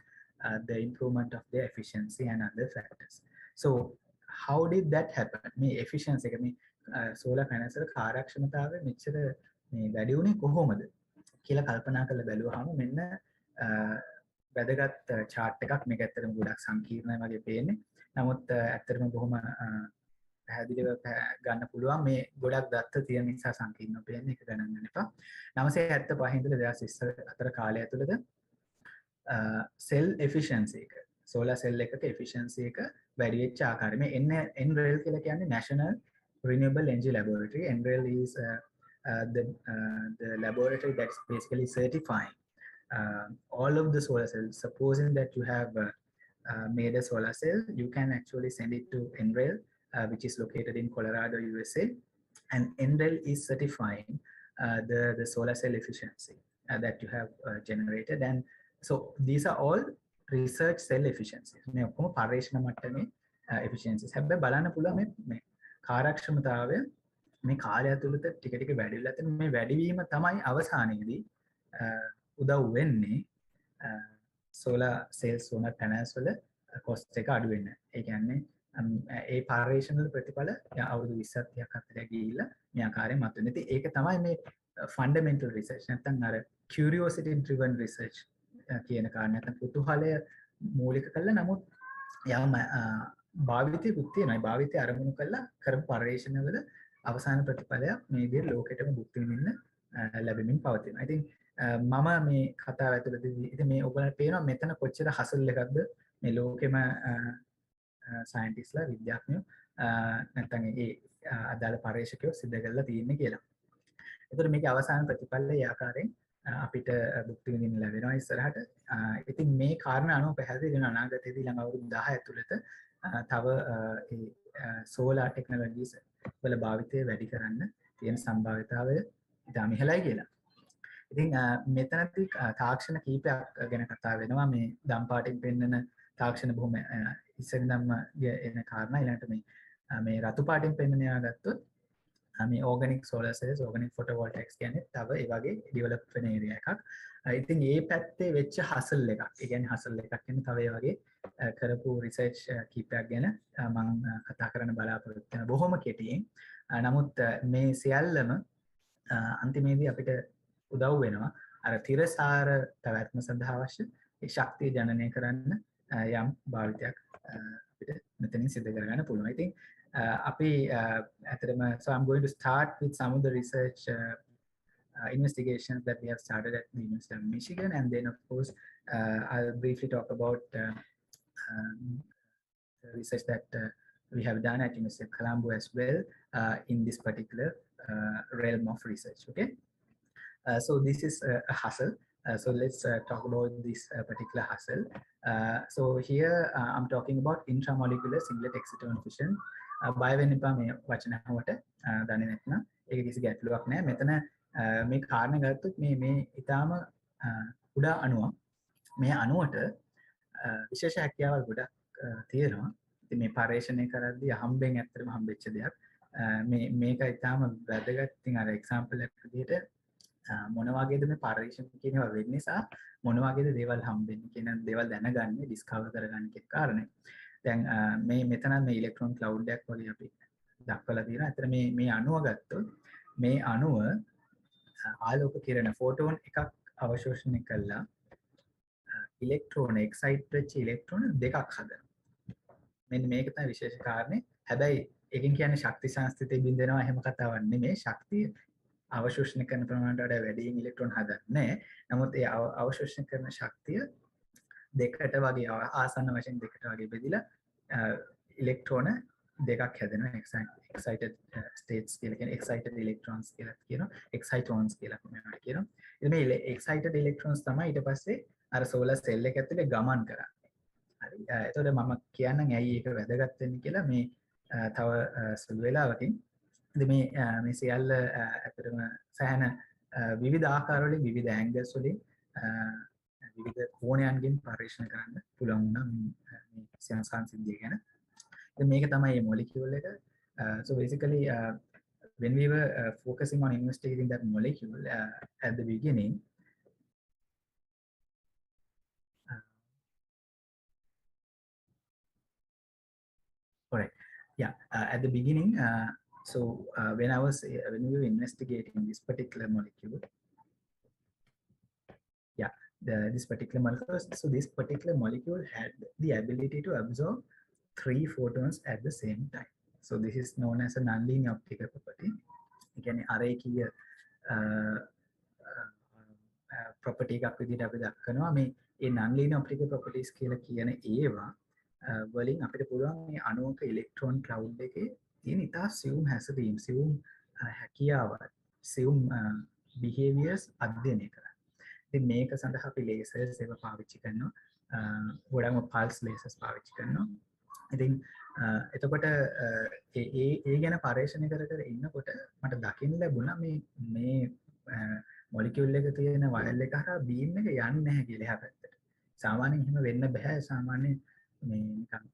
the improvement of their efficiency and other factors. So how did that happen? මේ efficiency එක මේ solar panels වල කාර්යක්ෂමතාවය මෙච්චර මේ වැඩි වුණේ කොහොමද කියලා කල්පනා කරලා බැලුවාම මෙන්න වැදගත් chart එකක්. මේක ඇත්තටම ගොඩක් සංකීර්ණයි වගේ පේන්නේ. නමුත් ඇත්තටම බොහොම පැහැදිලිව ගන්න පුළුවන්. මේ ගොඩක් දත්ත තියෙන නිසා සංකීර්ණව පේන්නේ. ඒක ගණන් ගන්න එපා. 975 ඉඳලා 2024 කාලය ඇතුළත cell efficiency එක solar cell එකක efficiency එක වැඩි වෙච්ච ආකාරය මේ NREL කියලා කියන්නේ National Renewable Energy Laboratory. NREL is the laboratory that's basically certifying all of the solar cells. Supposing that you have made a solar cell, you can actually send it to NREL, which is located in Colorado, USA, and NREL is certifying the solar cell efficiency that you have generated. And so these are all research cell efficiencies. මේ ඔක්කොම පරීක්ෂණ මට්ටමේ efficiencies. හැබැයි බලන්න පුළුවන් මේ කාර්යක්ෂමතාවය මේ කාලය ඇතුළත ටික ටික වැඩි වෙලා තියෙන මේ වැඩිවීම තමයි අවසානයේදී උදව් වෙන්නේ solar cells solar panels වල cost එක අඩු වෙන්න. ඒ කියන්නේ ඒ පරීක්ෂණ වල ප්‍රතිඵල අවුරුදු 20ක් 30ක් අතර ගිහිල්ලා මේ ආකාරයෙන් මතුවෙන. ඉතින් ඒක තමයි මේ fundamental research නැත්නම් අර curiosity driven research කියන කාරණා නැත්නම් කුතුහලය මූලික කරලා නමුත් යම් භාවිතයකුත් තියෙනවා. භාවිතය අරමුණු කරලා කරපු පරීක්ෂණවල අවසාන ප්‍රතිඵලයක් මේ විදිහට ලෝකෙටම භුක්ති විඳින්න ලැබෙමින් පවතිනවා. ඉතින් මම මේ කතාව ඇතුළතදී ඉතින් මේ ඔයගොල්ලන්ට පේනවා මෙතන කොච්චර හසල් එකක්ද මේ ලෝකෙම සයන්ටිස්ලා විද්‍යාඥයෝ නැත්නම් ඒ අදාළ පරීක්ෂකයෝ සිදු කරලා තියෙන්නේ කියලා. ඒතර මේකේ අවසාන ප්‍රතිඵලය ඒ ආකාරයෙන් අපිට භුක්ති විඳින්න ලැබෙනවා ඉස්සරහට. ඉතින් මේ කාරණා අනුව පැහැදිලි වෙන අනාගතයේදී ළඟ අවුරුදු 10 ඇතුළත තව ඒ solar technologies වල භාවිතය වැඩි කරන්න තියෙන සම්භාවිතාවය ඉතාම ඉහළයි කියලා. ඉතින් මෙතනදී තාක්ෂණ කීපයක් ගැන කතා වෙනවා. මේ දම් පාටින් පෙන්වන තාක්ෂණ බොහොම ඉස්සෙල්ලම එන කාරණා. ඊළඟට මේ රතු පාටින් පෙන්වන ඒවා ගත්තොත් මේ organic solar cells organic photovoltaics කියන්නේ තව ඒ වගේ develop වෙන area එකක්. ඉතින් මේ පැත්තේ වෙච්ච හසල් එකක්. ඒ කියන්නේ හසල් එකක් කියන්නේ තව ඒ වගේ කරපු රිසර්ච් කීපයක් ගැන මම කතා කරන්න බලාපොරොත්තු වෙන බොහොම කෙටියෙන්. නමුත් මේ සියල්ලම අන්තිමේදී අපිට උදව් වෙනවා අර තිරසාර පැවැත්ම සඳහා අවශ්‍ය ඒ ශක්තිය ජනනය කරන්න යම් භාවිතයක් අපිට මෙතනින් සිදු කරගන්න පුළුවන්. ඉතින් අපි ඇත්තටම so I'm going to start with some of the research investigations that we have started at the University of Michigan, and then of course I'll briefly talk about the research that we have done at University of Colombo as well in this particular realm of research. Okay, so this is a hustle. So let's talk about this particular hustle. So here I'm talking about intramolecular singlet exciton fission. බය වෙන්න එපා මේ වචනවට දන්නේ නැත්නම් ඒක කිසි ගැටලුවක් නැහැ. මෙතන මේ කාරණා ගත්තොත් මේ ඊටාම කුඩා අණුවක්. මේ අණුවට විශේෂ හැකියාවල් ගොඩක් තියෙනවා. ඉතින් මේ පරීක්ෂණය කරද්දී හම්බෙන් ඇත්තටම හම්බෙච්ච දෙයක්. මේක ඊටාම වැදගත්. ඉතින් අර එක්සැම්පල් එකක් විදිහට මොන වගේද මේ පරීක්ෂණ කියනවා වෙන්නේ සහ මොන වගේද දේවල් හම්බෙන්නේ කියන දේවල් දැනගන්නේ ඩිස්කවර් කරගන්න කියන කාරණේ. දැන් මේ මෙතන මේ ඉලෙක්ට්‍රෝන ක්ලවුඩ් එකක් වගේ අපි දක්වලා තියෙනවා. ඇත්තට මේ අණුව ගත්තොත් මේ අණුව ආලෝක කිරණ ෆෝටෝන් එකක් අවශෝෂණය කළා ඉලෙක්ට්‍රෝන එක්සයිට් වෙච්ච ඉලෙක්ට්‍රෝන දෙකක් හදනවා. මෙන්න මේක තමයි විශේෂ කාරණේ. හැබැයි එකකින් කියන්නේ ශක්ති සංස්ථිතේ බින්දෙනවා එහෙම කතාවක් නෙමෙයි. ශක්තිය අවශෝෂණය කරන ප්‍රමාණයට වඩා වැඩියෙන් ඉලෙක්ට්‍රෝන හදන්නේ. නමුත් ඒ අවශෝෂණය කරන ශක්තිය දෙකට වගේ ආසන්න වශයෙන් දෙකට වගේ බෙදිලා ඉලෙක්ට්‍රෝන දෙකක් හැදෙනවා. excited states කියලා කියන excited electrons කියලා කියනවා. excitons කියලා කොහොමද කියනවා. ඉතින් මේ excited electrons තමයි ඊට පස්සේ අර solar cell එක ඇතුලේ ගමන් කරන්නේ. හරි. එතකොට මම කියන්නම් ඇයි ඒක වැදගත් වෙන්නේ කියලා මේ තව සුළු වෙලාවකින්. ඉතින් මේ සියල්ල ඇත්තටම සෑහෙන විවිධ ආකාරවලින් විවිධ ඇන්ගල්ස් වලින් විවිධ කෝණයන්ගෙන් පරීක්ෂණ කරන්න පුළුවන් වුණා මේ සංසිද්ධිය ගැන. ඉතින් මේක තමයි මේ මොලිකියුල් එක. So basically when we were focusing on investigating that molecule at the beginning, correct. Yeah, at the beginning, so when we were investigating this particular molecule, yeah, this particular molecule. So this particular molecule had the ability to absorb 3 photons at the same time. So this is known as a nonlinear optical property. Again, අරේකීය property එකක් විදිහට අපි දක්වනවා මේ ඒ nonlinear optical properties කියලා කියන ඒවා වලින් අපිට පුළුවන් මේ අණුවක electron cloud එකේ තියෙන ඉතා සියුම් හැසිරීම් සියුම් හැකියාවන් සියුම් behaviors අධ්‍යයනය කරන්න. ඉතින් මේක සඳහා අපි lasers ඒවා පාවිච්චි කරනවා. ගොඩක්ම pulse lasers පාවිච්චි කරනවා. ඉතින් එතකොට ඒ ගැන පරීක්ෂණ කර කර ඉන්නකොට මට දකින්න ලැබුණා මේ මොලිකියුල් එක තියෙන වයර් එක හරහා බීම් එක යන්නේ නැහැ කියලා එහා පැත්තට. සාමාන්‍යයෙන් එහෙම වෙන්න බෑ. සාමාන්‍ය මේ නිකන්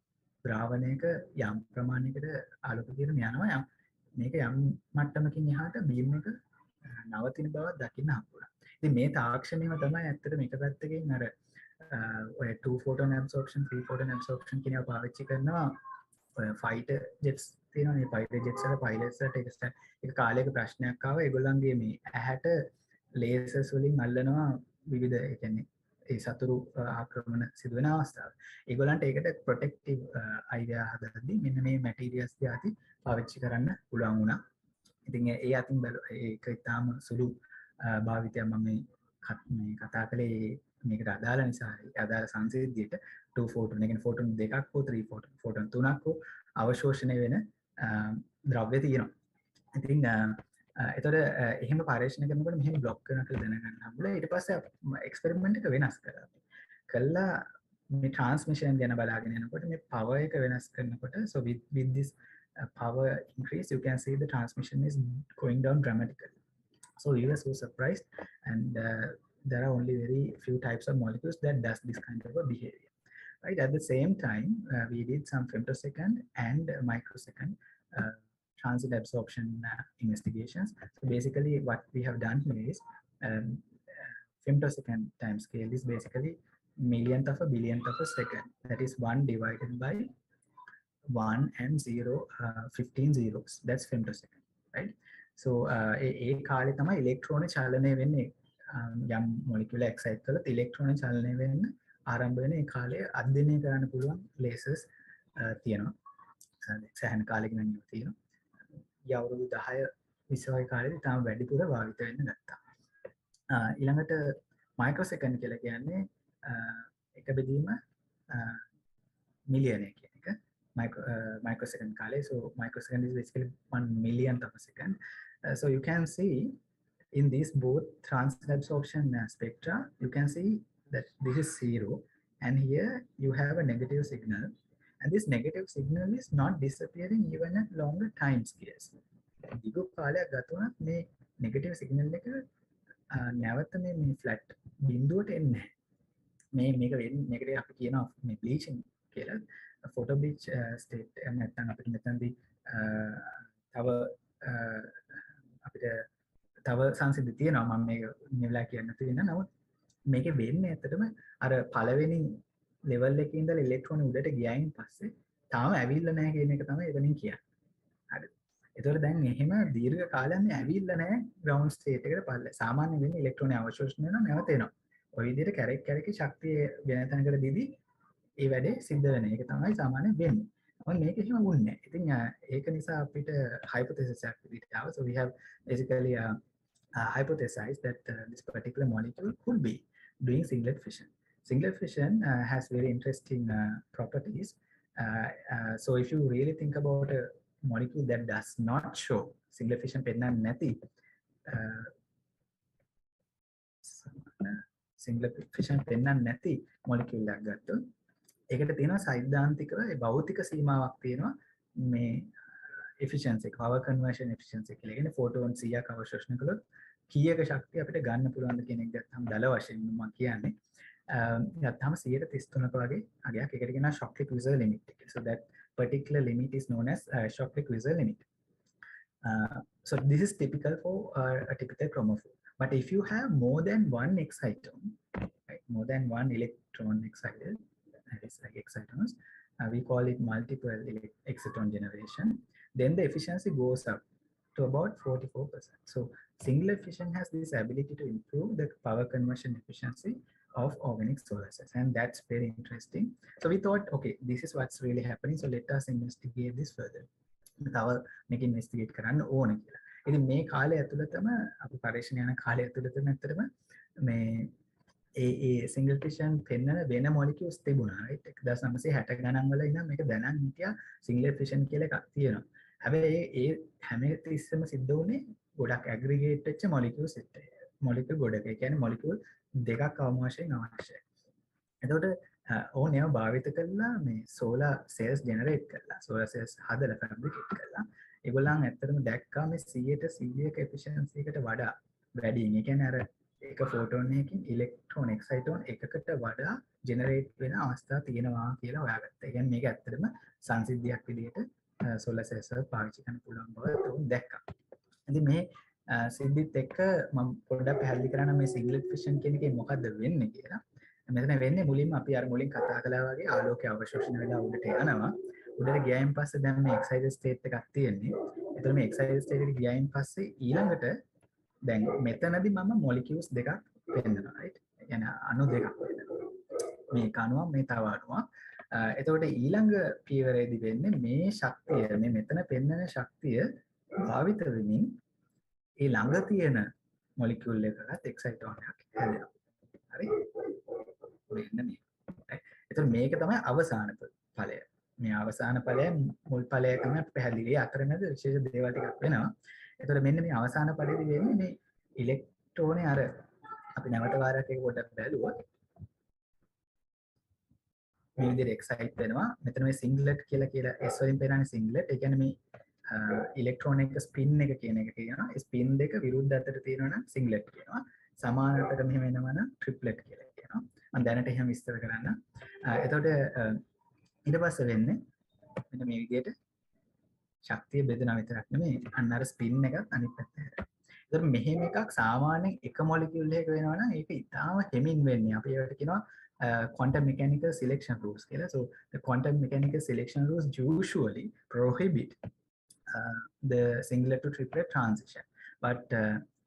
ද්‍රාවණයක යම් ප්‍රමාණයකට ආලෝක කිරණ යනවා. මේක යම් මට්ටමකින් එහාට බීම් එක නවතින බව දකින්න හම්බුණා. ඉතින් මේ තාක්ෂණයම තමයි ඇත්තට මේක පැත්තකින් අර ඔය 2 photon absorption 3 photon absorption කියන ඒවා පාවිච්චි කරනවා. ඔය fighter jets තියෙනවා. මේ fighter jets වල pilots ට ඒක කාලයක ප්‍රශ්නයක් ආවා. ඒගොල්ලන්ගේ මේ ඇහැට lasers වලින් අල්ලනවා විවිධ ඒ කියන්නේ ඒ සතුරු ආක්‍රමණ සිදු වෙන අවස්ථාවල. ඒගොල්ලන්ට ඒකට protective idea හදද්දී මෙන්න මේ materials තියාති පාවිච්චි කරන්න පුළුවන් වුණා. ඉතින් ඒ අතින් ඒක ඉතාම සුළු භාවිතයක් මම මේ කතා කළේ මේකට අදාළ නිසා අදාළ සංසිද්ධියට 2 photon එකෙන් photon දෙකක් හෝ 3 photon තුනක් හෝ අවශෝෂණය වෙන ද්‍රව්‍ය තියෙනවා. ඉතින් එතකොට එහෙම පරීක්ෂණ කරනකොට මෙහෙම බ්ලොක් කරනවා කියලා දැනගන්න හම්බුලා. ඊට පස්සේ එක්ස්පෙරිමන්ට් එක වෙනස් කරා. කළා මේ ට්‍රාන්ස්මිෂන් ගැන බලාගෙන යනකොට මේ power එක වෙනස් කරනකොට so with this power increase you can see the transmission is going down dramatically. So we were so surprised, and there are only very few types of molecules that does this kind of a behavior. Right. At the same time, we did some femtosecond and microsecond transit absorption investigations. So basically, what we have done here is femtosecond time scale is basically millionth of a billionth of a second. That is 1 divided by 1 and 0, 15 zeros. That's femtosecond, right? So ඒ කාලේ තමයි ඉලෙක්ට්‍රෝන චලනය වෙන්නේ. යම් මොලිකියුල excite කළොත් ඉලෙක්ට්‍රෝන චලනය වෙන්න ආරම්භ වෙන ඒ කාලේ අධ්‍යයනය කරන්න පුළුවන් ලේසර්ස් තියෙනවා. සෑහෙන කාලෙකින් නම් තියෙනවා. ඊ අවුරුදු 10 20 වගේ කාලෙදි තාම වැඩිපුර භාවිත වෙන්න ගත්තා. ඊළඟට මයික්‍රෝසෙකන්ඩ් කියලා කියන්නේ එක බෙදීම මිලියනය කියන එක. Microsecond kale. So microsecond is basically 1 millionth of a second. So you can see in these both transit absorption spectra, you can see that this is 0, and here you have a negative signal, and this negative signal is not disappearing even at longer time scales. Digu kalayak gathunat me negative signal එක නැවත මේ flat බිඳුවට එන්නේ නැහැ. මේක වෙන්නේ අපි කියනවා මේ bleaching කියලා. photo bleach state එක නැත්නම් අපිට මෙතනදී තව අපිට තව සංසිද්ධි තියෙනවා. මම මේක නිවලා කියන්න තියෙනවා. නමුත් මේකේ වෙන්නේ ඇත්තටම අර පළවෙනි level එකේ ඉඳලා ඉලෙක්ට්‍රෝන උඩට ගියායින් පස්සේ තාම ඇවිල්ලා නැහැ කියන එක තමයි එතනින් කියන්නේ. හරිද? ඒතකොට දැන් එහෙම දීර්ඝ කාලයක් මේ ඇවිල්ලා නැහැ ground state එකට පල්ල. සාමාන්‍ය වෙන්නේ ඉලෙක්ට්‍රෝන අවශෝෂණය වෙනවා නැවත එනවා. ඔය විදිහට කැරක් ශක්තිය වෙන තැනකට දීදී ඒ වැඩේ සිද්ධ වෙන එක තමයි සාමාන්‍යයෙන් වෙන්නේ. මොකද මේක එහෙම වුන්නේ නැහැ. ඉතින් ඒක නිසා අපිට hypothesis එකක් විදිහට ආවා. So we have basically hypothesized that this particular molecule could be doing singlet fission. Singlet fission has very interesting properties. So if you really think about a molecule that does not show singlet fission පෙන්නන්නේ නැති singlet fission පෙන්නන්නේ නැති molecule එකක් ගත්තොත් ඒකට තියෙනවා සෛද්ධාන්තිකව ඒ භෞතික සීමාවක් තියෙනවා මේ efficiency power conversion efficiency කියලා. කියන්නේ photon 100ක් අවශෝෂණය කළොත් කීයක ශක්තිය අපිට ගන්න පුළුවන්ද කියන එක ගත්තම දල වශයෙන් මම කියන්නේ ගත්තාම 133ක වගේ අගයක් ඒකට කියනවා Shockley Queisser limit එක. So that particular limit is known as Shockley Queisser limit. So this is typical for a typical chromophore. But if you have more than one exciton, right, more than one electron excited, that is like excitons, we call it multiple exciton generation, then the efficiency goes up to about 44%. So singlet fission has this ability to improve the power conversion efficiency of organic solar cells, and that's very interesting. So we thought, okay, this is what's really happening, so let us investigate this further. තව මේක ඉන්වෙස්ටිගේට් කරන්න ඕන කියලා. ඉතින් මේ කාලය ඇතුළතම අපි පරීක්ෂණ යන කාලය ඇතුළතම ඇත්තටම මේ ඒ සිංගල් ෆිෂන් පෙන්වන වෙන මොලිකියුල්ස් තිබුණා. රයිට් 1960 ගණන් වල ඉඳන් මේක දැනන් හිටියා සිංගල් ෆිෂන් කියලා එකක් තියෙනවා. හැබැයි ඒ හැම තිස්සෙම සිද්ධ වුණේ ගොඩක් ඇග්‍රිගේට් වෙච්ච මොලිකියුල්ස් එක්ක. මොලිකියුල් ගොඩක. ඒ කියන්නේ මොලිකියුල් දෙකක් අවම වශයෙන් අවශ්‍යයි. එතකොට ඕන ඒවා භාවිත කරලා මේ සෝලා සෙල්ස් ජෙනරේට් කරලා සෝලා සෙල්ස් හදලා ෆැබ්‍රිකේට් කරලා ඒගොල්ලන් ඇත්තටම දැක්කා මේ 100ක එෆිෂියන්සි එකට වඩා වැඩි. ඒ කියන්නේ අර එක ෆෝටෝන් එකකින් ඉලෙක්ට්‍රෝන එක්සයිටෝන් එකකට වඩා ජෙනරේට් වෙන අවස්ථා තියෙනවා කියලා හොයාගත්තා. ඒ කියන්නේ මේක ඇත්තටම සංසිද්ධියක් විදිහට සෝලා සෙල්ස් වල පාවිච්චි කරන්න පුළුවන් බව උන් දැක්කා. ඉතින් මේ සිද්ධිත් එක්ක මම පොඩ්ඩක් පැහැදිලි කරන්න මේ සිංගලට් ෆිෂන් කියන එකේ මොකද්ද වෙන්නේ කියලා. මෙතන වෙන්නේ මුලින්ම අපි අර මුලින් කතා කළා වගේ ආලෝකය අවශෝෂණය වෙලා උඩට යනවා. උඩට ගියායින් පස්සේ දැන් මේ එක්සයිටඩ් ස්ටේට් එකක් තියෙන්නේ. ඒතර මේ එක්සයිටඩ් ස්ටේට් එකට ගියායින් පස්සේ ඊළඟට දැන් මෙතනදී මම මොලිකියුල්ස් දෙකක් පෙන්නනවා. රයිට්? ඒ කියන්නේ අණු දෙකක් පෙන්නනවා. මේක අණුවක් මේ තව අණුවක්. එතකොට ඊළඟ පියවරේදී වෙන්නේ මේ ශක්තිය මේ මෙතන පෙන්නන ශක්තිය භාවිත වෙමින් ඒ ළඟ තියෙන මොලිකියුල් එකකට එක්සයිටෝන් එකක් හැදෙනවා. හරි? මෙන්න මේ. එතකොට මේක තමයි අවසාන ඵලය. මේ අවසාන ඵලය මුල් ඵලය තමයි පැහැදිලි. අතරමැද විශේෂ දේවල් ටිකක් වෙනවා. එතකොට මෙන්න මේ අවසාන ඵලයේදී වෙන්නේ මේ ඉලෙක්ට්‍රෝනේ අර අපි නැවත වාරයක් එක පොඩ්ඩක් බැලුවොත් මේ විදිහට එක්සයිට් වෙනවා. මෙතන මේ සිංග්ලට් කියලා S වලින් පෙන්නන්නේ සිංග්ලට්. ඒ කියන්නේ මේ ඉලෙක්ට්‍රෝන එක ස්පින් එක කියන එක කියනවා. ස්පින් දෙක විරුද්ධ අතට තියෙනවා නම් සිංග්ලට් කියනවා. සමාන අතට මෙහෙම වෙනවා නම් ට්‍රිප්ලට් කියලා කියනවා. මම දැනට එහෙම විස්තර කරන්න. එතකොට ඊට පස්සේ වෙන්නේ මෙන්න මේ විදිහට ශක්තිය බෙදෙනා විතරක් නෙමෙයි අන්න අර ස්පින් එකත් අනිත් පැත්තට හැරෙනවා. ඒතර මෙහෙම එකක් සාමාන්‍යයෙන් එක මොලිකියුල් එකක වෙනවා නම් ඒක ඉතාම හිමින් වෙන්නේ. අපි ඒකට කියනවා quantum mechanical selection rules කියලා. So the quantum mechanical selection rules usually prohibit the singlet to triplet transition. But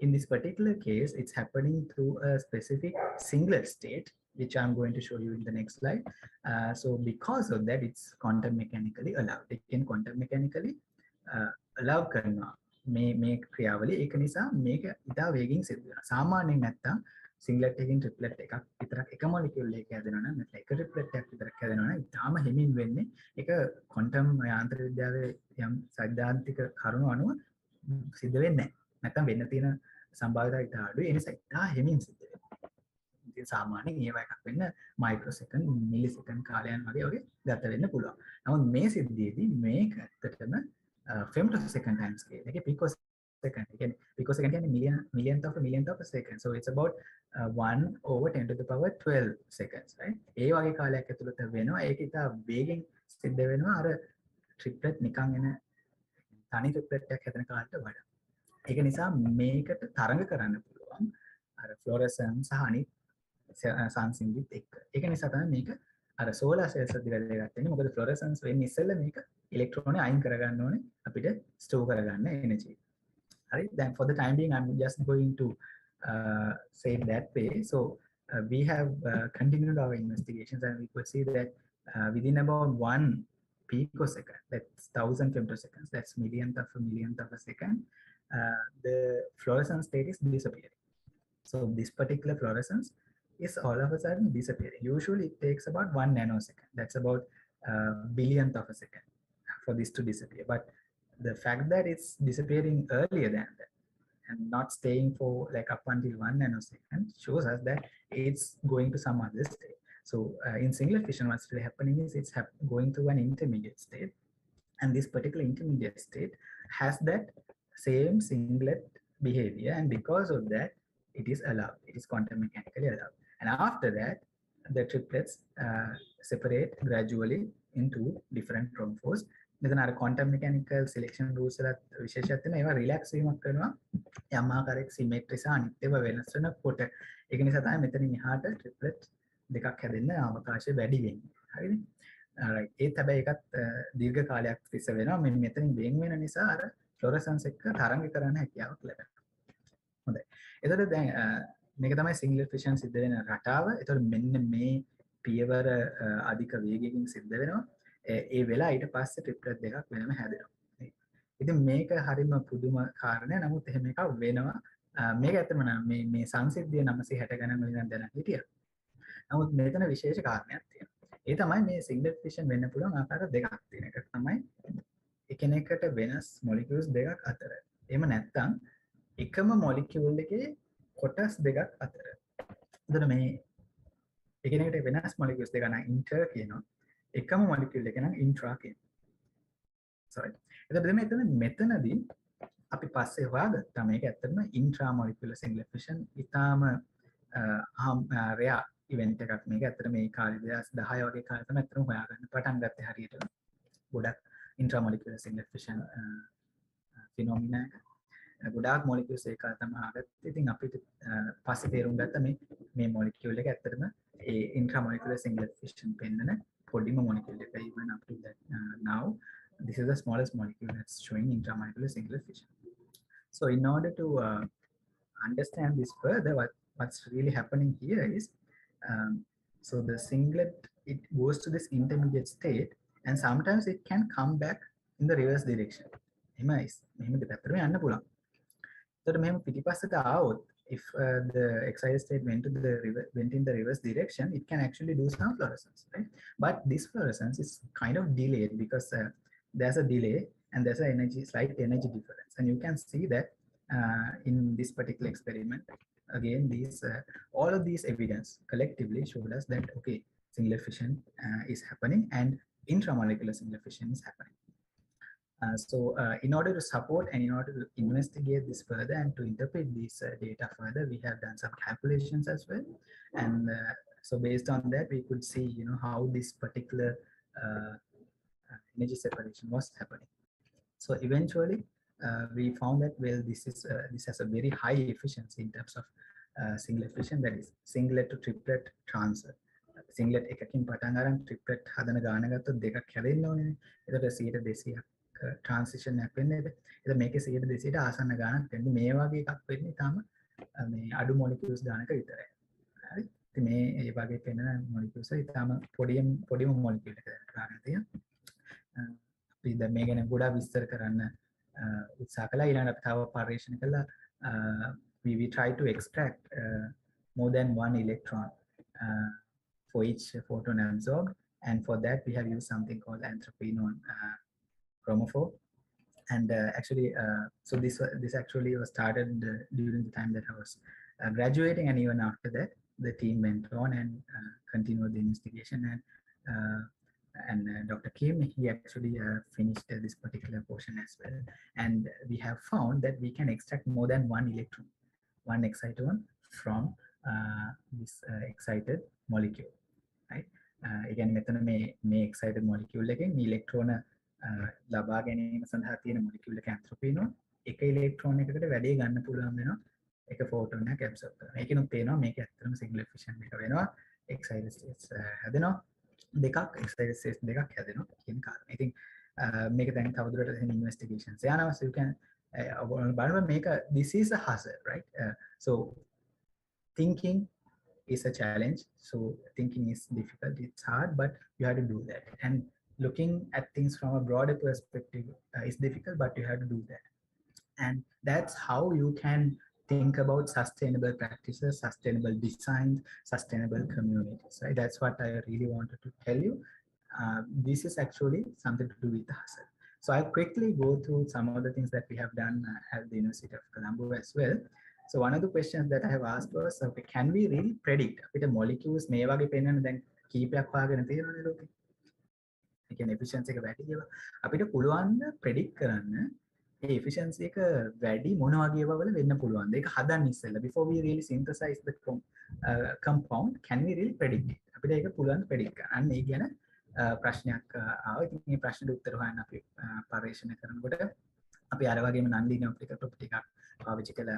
in this particular case, it's happening through a specific singlet state, which I'm going to show you in the next slide. So because of that, it's quantum mechanically allowed. It can quantum mechanically allow කරනවා. මේ ක්‍රියාවලිය ඒක නිසා මේක ඉතා වේගින් සිද්ධ වෙනවා. සාමාන්‍යයෙන් නැත්තම් සිංගලට් එකකින් ට්‍රිප්ලට් එකක් විතරක් එක මොලිකියුල් එකක හැදෙනවා නම් නැත්නම් එක ට්‍රිප්ලට් එකක් විතරක් හැදෙනවා නම් ඉතාම හිමින් වෙන්නේ. ඒක ක්වොන්ටම් යාන්ත්‍ර විද්‍යාවේ යම් සෛද්ධාන්තික කරුණු අනුව සිද්ධ වෙන්නේ නැහැ. නැත්තම් වෙන්න තියෙන සම්භාවිතය ඉතා අඩුයි. ඒ නිසා ඉතා හිමින් සිද්ධ වෙනවා. ඉතින් සාමාන්‍යයෙන් ඒවා එකක් වෙන්න මයික්‍රෝසෙකන්ඩ් මිලිසෙකන්ඩ් කාලයන් වගේ ගත වෙන්න පුළුවන්. නමුත් මේ සිද්ධියේදී මේක ඇත්තටම femtosecond time scale. Like a picosecond. Again, picosecond can be millionth of a second. So it's about 1/10⁻12 seconds, right? ඒ වගේ කාලයක් ඇතුළත වෙනවා. ඒක ඉතා වේගෙන් සිද්ධ වෙනවා අර ට්‍රිප්ලට් නිකන් එන තනි ට්‍රිප්ලට් එකක් හැදෙන කාලයට වඩා. ඒක නිසා මේකට තරඟ කරන්න පුළුවන් අර ෆ්ලෝරසන්ස් සහ අනිත් සංසිඳිත් එක්ක. ඒක නිසා තමයි මේක අර සෝලාර් සෙල්ස් වලදී වැදගත් වෙන්නේ. මොකද ෆ්ලෝරසන්ස් වෙන්නේ ඉස්සෙල්ලා මේක ඉලෙක්ට්‍රෝනේ අයින් කරගන්න ඕනේ අපිට ස්ටෝර් කරගන්න එනර්ජි. හරි. Then for the time being I'm just going to say it that way. So we have continued our investigations and we could see that within about 1 picosecond, that's 1000 femtoseconds, that's millionth of a second, the fluorescence state is disappearing. So this particular fluorescence is all of a sudden disappearing. Usually it takes about 1 nanosecond. That's about billionth of a second for this to disappear. But the fact that it's disappearing earlier than that and not staying for like up until 1 nanosecond shows us that it's going to some other state. So in singlet fission, what's really happening is it's going through an intermediate state, and this particular intermediate state has that same singlet behavior, and because of that it is allowed. It is quantum mechanically allowed. And after that the triplets separate gradually into different chromosome. මෙතන අර quantum mechanical selection rules වලත් විශේෂයක් තියෙනවා. ඒවා relax වීමක් කරනවා යම් ආකාරයක symmetry සහ අනිත්‍යව වෙනස් වෙනකොට. ඒක නිසා තමයි මෙතනින් එහාට triplet දෙකක් හැදෙන්න අවකාශය වැඩි වෙන්නේ. හරිද? right. ඒත් හැබැයි ඒකත් දීර්ඝ කාලයක් තිස්සේ වෙනවා. මෙතනින් වෙන වෙන නිසා අර fluorescence එක තරංගීකරණ හැකියාවක් ලැබෙනවා. හොඳයි. එතකොට දැන් මේක තමයි singlet fission සිද්ධ වෙන රටාව. එතකොට මෙන්න මේ පියවර අධික වේගයකින් සිද්ධ වෙනවා. ඒ වෙලා ඊට පස්සේ ට්‍රිප්ලට් දෙකක් වෙනම හැදෙනවා. ඉතින් මේක හරිම පුදුම කාරණයක්. නමුත් එහෙම එකක් වෙනවා. මේක ඇත්තම මේ සංසිද්ධිය 960 ගණන් වලින් දැන හිටියා. නමුත් මෙතන විශේෂ කාරණයක් තියෙනවා. ඒ තමයි මේ singlet fission වෙන්න පුළුවන් ආකාර දෙකක් තියෙන එක. තමයි එකිනෙකට වෙනස් molecules දෙකක් අතර. එහෙම නැත්නම් එකම molecule එකේ කොටස් දෙකක් අතර. එතන මේ එකිනෙකට වෙනස් molecules දෙක නම් inter කියනවා. එකම molecule එක නම් intra කියනවා. sorry. එතකොට මෙතනදී අපි පස්සේ හොයාගත්තා මේක ඇත්තටම intra molecular singlet fission ඊටාම රෙයා ඉවෙන්ට් එකක්. මේක ඇත්තට මේ කාලේ 2010 වගේ කාලේ තමයි ඇත්තටම හොයාගන්න පටන් ගත්තේ හරියට. ගොඩක් intra molecular singlet fission phenomena එක. ගොඩාක් molecules ඒක තමයි ආගත්තේ. ඉතින් අපිට පස්සේ තේරුම් ගත්තා මේ molecule එක ඇත්තටම ඒ intra molecular singlet fission පෙන්නන පොඩිම molecule එක. even up to that now this is the smallest molecule that's showing intramolecular singlet fission. So in order to understand this further, what's really happening here is so the singlet, it goes to this intermediate state and sometimes it can come back in the reverse direction. එහෙම දෙපැත්තටම යන්න පුළුවන්. එතකොට මෙහෙම පිටිපස්සට ආවොත් if the excited state went in the reverse direction, it can actually do some fluorescence, right? But this fluorescence is kind of delayed because there's a delay and there's a slight energy difference, and you can see that in this particular experiment. Again, all of these evidence collectively showed us that okay, singlet fission is happening and intramolecular singlet fission is happening. So in order to support and in order to investigate this further and to interpret this data further, we have done some calculations as well. And so based on that, we could see, how this particular energy separation was happening. So eventually, we found that, well, this has a very high efficiency in terms of singlet fission, that is singlet to triplet transfer. Singlet එකකින් පටන් අරන් triplet හදන ගාන ගත්තොත් දෙකක් හැදෙන්න ඕනේ. ඒකට 100 transition එකක් වෙන්නේ. එතකොට මේකේ 100 ආසන්න ගානක් වෙන්නේ. මේ වගේ එකක් වෙන්නේ තාම මේ අඩු molecules ගානක විතරයි. හරි. ඉතින් මේ ඒ වගේ පෙනෙන molecules ඊටාම පොඩිම molecule එකක් ගන්න තියෙනවා. අපි දැන් මේ ගැන ගොඩාක් විස්තර කරන්න උත්සාහ කළා. ඊළඟට අපි තව පරීක්ෂණ කළා. We try to extract more than one electron for each photon absorbed, and for that we have used something called anthropinon chromophore. And actually, so this actually was started during the time that I was graduating, and even after that, the team went on and continued the investigation. And Dr. Kim, he actually finished this particular portion as well. And we have found that we can extract more than one electron, one exciton from this excited molecule, right? Again, මෙතන මේ excited molecule එකෙන් electron ලබා ගැනීම සඳහා තියෙන molecule එක anthropinon එක electron එකකට වැඩි ගන්න පුළුවන් වෙනවා එක photon එකක් absorb කරනවා. ඒකිනුත් පේනවා මේක ඇත්තටම singlet fission එක වෙනවා. excited states හැදෙනවා. දෙකක් excited states දෙකක් හැදෙනවා කියන කාරණා. ඉතින් මේක දැන් තවදුරටත් එහෙම investigations යනවා. So you can බලන්න මේක this is a hazard, right? So thinking is a challenge. So thinking is difficult, it's hard, but you have to do that. And looking at things from a broader perspective is difficult, but you have to do that. And that's how you can think about sustainable practices, sustainable designs, sustainable communities, right? That's what I really wanted to tell you. This is actually something to do with the hazard. So I'll quickly go through some of the things that we have done at the University of Colombo as well. So one of the questions that I have asked was, okay, can we really predict අපිට molecules මේ වගේ පෙන්වන්න දැන් කීපයක් වාගෙන තියෙනවනේ ලෝකේ. ඒ කියන්නේ efficiency එක වැඩි ඒවා අපිට පුළුවන් predict කරන්න ඒ efficiency එක වැඩි මොන වගේ ඒවා වල වෙන්න පුළුවන්ද? ඒක හදන්න ඉස්සෙල්ලා before we really synthesize the compound can we really predict it? අපිට ඒක පුළුවන් predict කරන්න. අන්න ඒ කියන ප්‍රශ්නයක් ආවා. ඉතින් මේ ප්‍රශ්නෙට උත්තර හොයන්න අපි පරීක්ෂණ කරනකොට අපි අර වගේම non-linear optical property එකක් පාවිච්චි කළ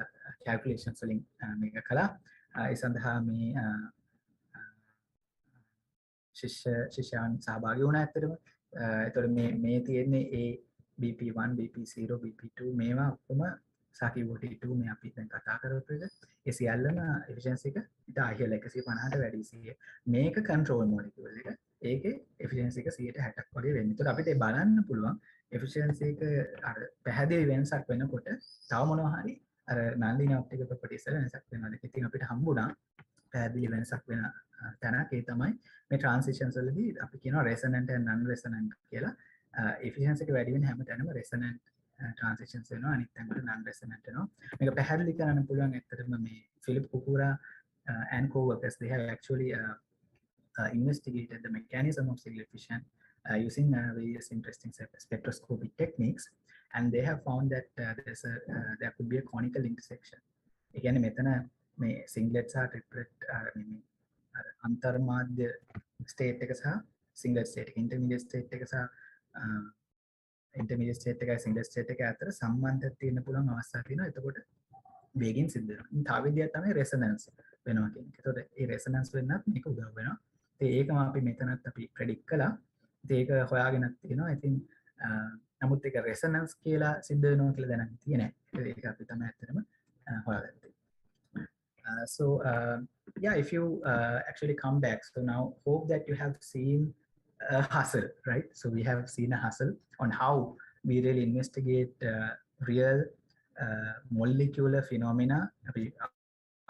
calculations වලින් මේක කළා. ඒ සඳහා මේ ශිෂ්‍යයන් සහභාගී වුණා ඇත්තටම. එතකොට මේ තියෙන්නේ ඒ BP1 BP0 BP2 මේවා ඔක්කොම සාකි වෝටි2 මේ අපි දැන් කතා කරපු එක. ඒ සියල්ලම efficiency එක ඉතා ඉහළ 150ට වැඩි 100. මේක control molecule එක. ඒකේ efficiency එක 160ක් වගේ වෙන්නේ. ඒතකොට අපිට බලන්න පුළුවන් efficiency එක අර පැහැදිලි වෙනසක් වෙනකොට තව මොනවා හරි අර non-linear optical properties වල වෙනසක් වෙනවාද? ඉතින් අපිට හම්බුණා පැහැදිලි වෙනසක් වෙන තැනක්. ඒ තමයි මේ transitions වලදී අපි කියනවා resonant and non-resonant කියලා. efficiency එක වැඩි වෙන හැම තැනම resonant transitions වෙනවා, අනිත් තැනට non-resonant වෙනවා. මේක පැහැදිලි කරන්න පුළුවන් ඇත්තටම මේ Philip Kukura and co-workers, they have actually investigated the mechanism of Singlet fission using various interesting spectroscopic techniques, and they have found that there could be a conical intersection. ඒ කියන්නේ මෙතන මේ Singlet සහ triplet අන්තර්මාධ්‍ය ස්ටේට් එක සහ Singlet state එක, intermediate state එක සහ intermediate state එකයි Singlet state එක අතර සම්බන්ධයක් තියෙන්න පුළුවන් අවස්ථා තියෙනවා. එතකොට වේගින් සිද්ධ වෙනවා. තව විදියක් තමයි resonance වෙනවා කියන එක. එතකොට ඒ resonance වෙන්නත් මේක උදව් වෙනවා. ඉතින් ඒකම අපි මෙතනත් අපි predict කළා. ඉතින් ඒක හොයාගෙනත් තියෙනවා. ඉතින් නමුත් ඒක resonance කියලා සිද්ධ වෙනවා කියලා දැනන් තියෙන්නේ නැහැ. ඒක අපි තමයි ඇත්තටම හොයාගත්තේ. So yeah, if you actually come back, so now hope that you have seen a hustle, right? So we have seen a hustle on how we really investigate real molecular phenomena.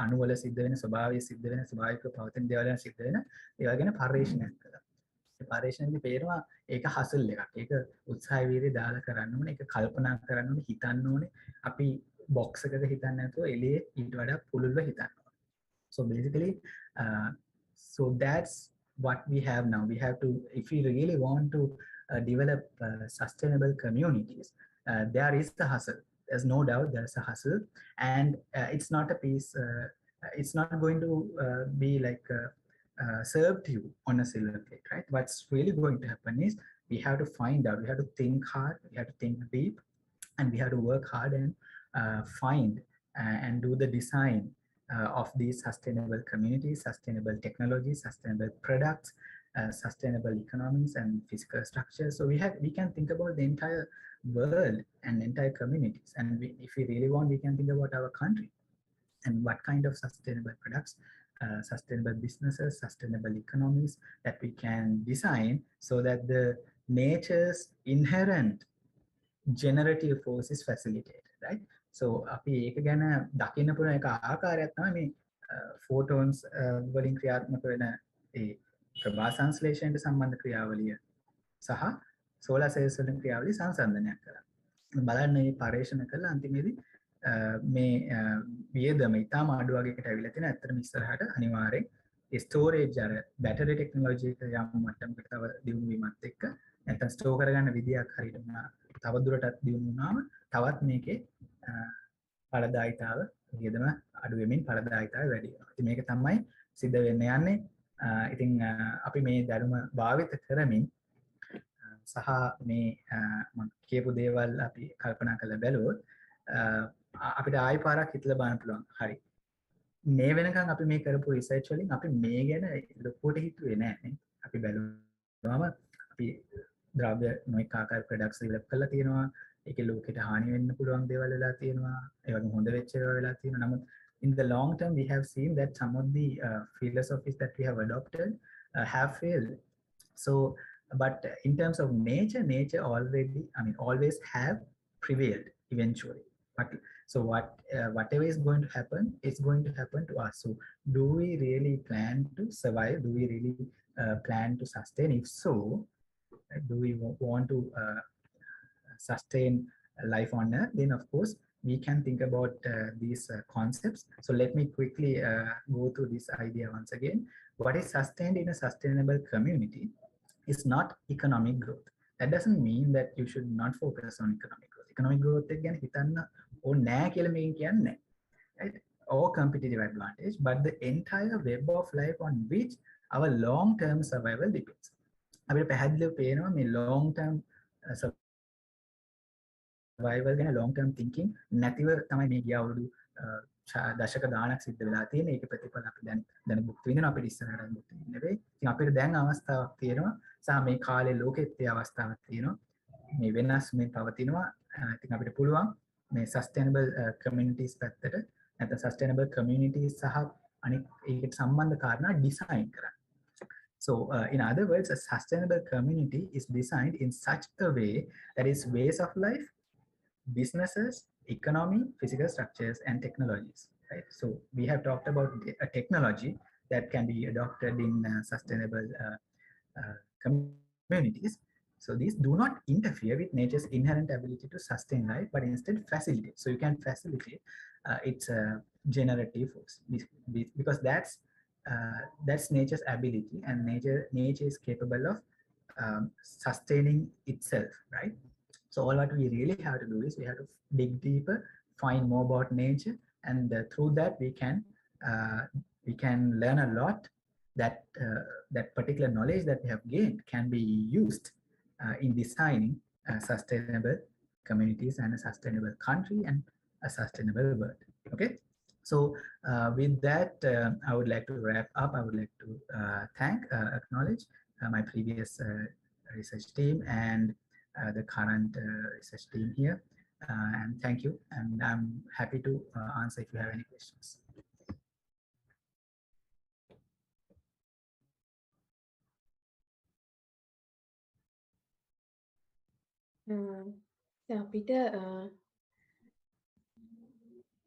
අණුවල සිද්ධ වෙන ස්වභාවය සිද්ධ වෙන ස්වභාවික පවතින දේවල් ගැන සිද්ධ වෙන ඒවා ගැන පරීක්ෂණයක් කළා. ඒ පරීක්ෂණයේදී පේනවා ඒක හසල් එකක්. ඒක උත්සාහ වීර්යය දාලා කරන්න ඕනේ. ඒක කල්පනා කරන්න ඕනේ, හිතන්න ඕනේ. අපි බොක්ස් එකක හිතන්නේ නැතුව එළියේ ඊට වඩා පුළුල්ව හිතන්න ඕනේ. So basically so that's what we have now. We have to, if we really want to develop sustainable communities, there is the hustle. There's no doubt there's a hustle, and it's not a piece, it's not going to be like served to you on a silver plate, right? What's really going to happen is we have to find out, we have to think hard, we have to think deep, and we have to work hard and find and do the design of these sustainable communities, sustainable technologies, sustainable products, sustainable economies and physical structures. So we can think about the entire world and entire communities, and if we really want, we can think about our country and what kind of sustainable products, sustainable businesses, sustainable economies that we can design so that the nature's inherent generative force is facilitated, right? So අපි ඒක ගැන දකින්න පුළුවන් එක ආකාරයක් තමයි මේ photons වලින් ක්‍රියාත්මක වෙන ඒ ප්‍රභා සංශ්ලේෂණයට සම්බන්ධ ක්‍රියාවලිය සහ solar cells වලින් ක්‍රියාවලිය සංසන්දනයක් කරා. බලන්න මේ පරීක්ෂණ කළා අන්තිමේදී මේ වියදම ඉතාම අඩු වගේකට ඇවිල්ලා තියෙන. ඇත්තටම ඉස්සරහට අනිවාර්යෙන් ඒ ස්ටෝරේජ් අර බැටරි ටෙක්නොලොජි එක යම් මට්ටමකට තව දියුණු වීමත් එක්ක නැත්නම් ස්ටෝර් කරගන්න විදියක් හරියට තව දුරටත් දියුණු වුණාම තවත් මේකේ ඵලදායීතාව වියදම අඩු වෙමින් ඵලදායීතාවය වැඩි වෙනවා. ඉතින් මේක තමයි සිද්ධ වෙන්න යන්නේ. ඉතින් අපි මේ ධර්ම භාවිත කරමින් සහ මේ මම කියපු දේවල් අපි කල්පනා කරලා බැලුවොත් අපිට ආයි පාරක් හිතලා බලන්න පුළුවන්. හරි. මේ වෙනකන් අපි මේ කරපු රිසර්ච් වලින් අපි මේ ගැන ලොකුවට හිතුවේ නැහැ නේ. අපි බැලුවාම අපි ද්‍රව්‍ය නොයෙක් ආකාර ප්‍රොඩක්ට්ස් ඩෙවලොප් කරලා තියෙනවා. ඒකේ ලෝකෙට හානි වෙන්න පුළුවන් දේවල් වෙලා තියෙනවා. ඒ වගේම හොඳ වෙච්ච ඒවා වෙලා තියෙනවා. නමුත් in the long term we have seen that some of the philosophies that we have adopted have failed. So but in terms of nature already, I mean, always have prevailed eventually. But so whatever is going to happen, it's going to happen to us. So do we really plan to survive? Do we really plan to sustain? If so, do we want to sustain life on Earth? Then of course we can think about these concepts. So let me quickly go through this idea once again. What is sustained in a sustainable community is not economic growth. That doesn't mean that you should not focus on economic growth. economic growth එක ගැන හිතන්න ඕනේ නැහැ කියලා මේකෙන් කියන්නේ. Right? Or competitive advantage, but the entire web of life on which our long-term survival depends. අපිට පැහැදිලිව පේනවා මේ long term survival ගැන long term thinking නැතිව තමයි මේ ගිය අවුරුදු දශක ගාණක් සිද්ධ වෙලා තියෙන්නේ. ඒක ප්‍රතිඵල අපි දැන් භුක්ති විඳිනවා. අපිට ඉස්සරහට භුක්ති විඳින්න නෙවෙයි. ඉතින් අපිට දැන් අවස්ථාවක් තියෙනවා සහ මේ කාලේ ලෝකෙත් ඒ අවස්ථාවක් තියෙනවා. මේ වෙනස් මේ පවතිනවා. ඉතින් අපිට පුළුවන් මේ sustainable communities පැත්තට නැත්නම් sustainable communities සහ අනිත් ඒකට සම්බන්ධ කාරණා ඩිසයින් කරන්න. So, in other words, a sustainable community is designed in such a way that is ways of life, businesses, economy, physical structures, and technologies. Right. So, we have talked about a technology that can be adopted in sustainable communities. So, these do not interfere with nature's inherent ability to sustain life, but instead facilitate. So, you can facilitate its generative force because that's nature's ability, and nature is capable of sustaining itself, right? So all what we really have to do is we have to dig deeper, find more about nature, and through that we can learn a lot. That particular knowledge that we have gained can be used in designing sustainable communities and a sustainable country and a sustainable world. Okay. So with that, I would like to wrap up. I would like to acknowledge my previous research team and the current research team here. And thank you. And I'm happy to answer if you have any questions. අපිට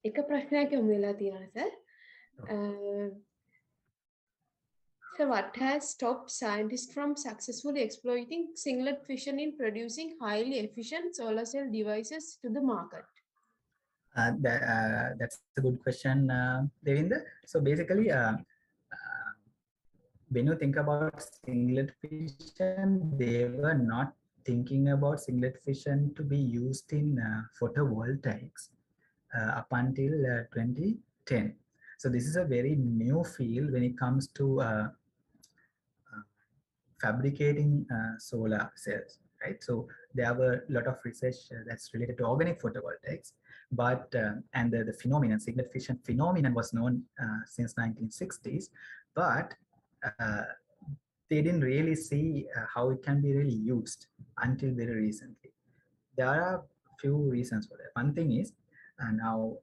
එක ප්‍රශ්නයක් යොමු වෙලා තියෙනවා sir. So what has stopped scientists from successfully exploiting singlet fission in producing highly efficient solar cell devices to the market? That's a good question, Devinder. So basically, when you think about singlet fission, they were not thinking about singlet fission to be used in photovoltaics up until 2010. So this is a very new field when it comes to fabricating solar cells, right? So there were a lot of research that's related to organic photovoltaics, but and the phenomenon, singlet fission phenomenon, was known since 1960s, but they didn't really see how it can be really used until very recently. There are a few reasons for that. One thing is now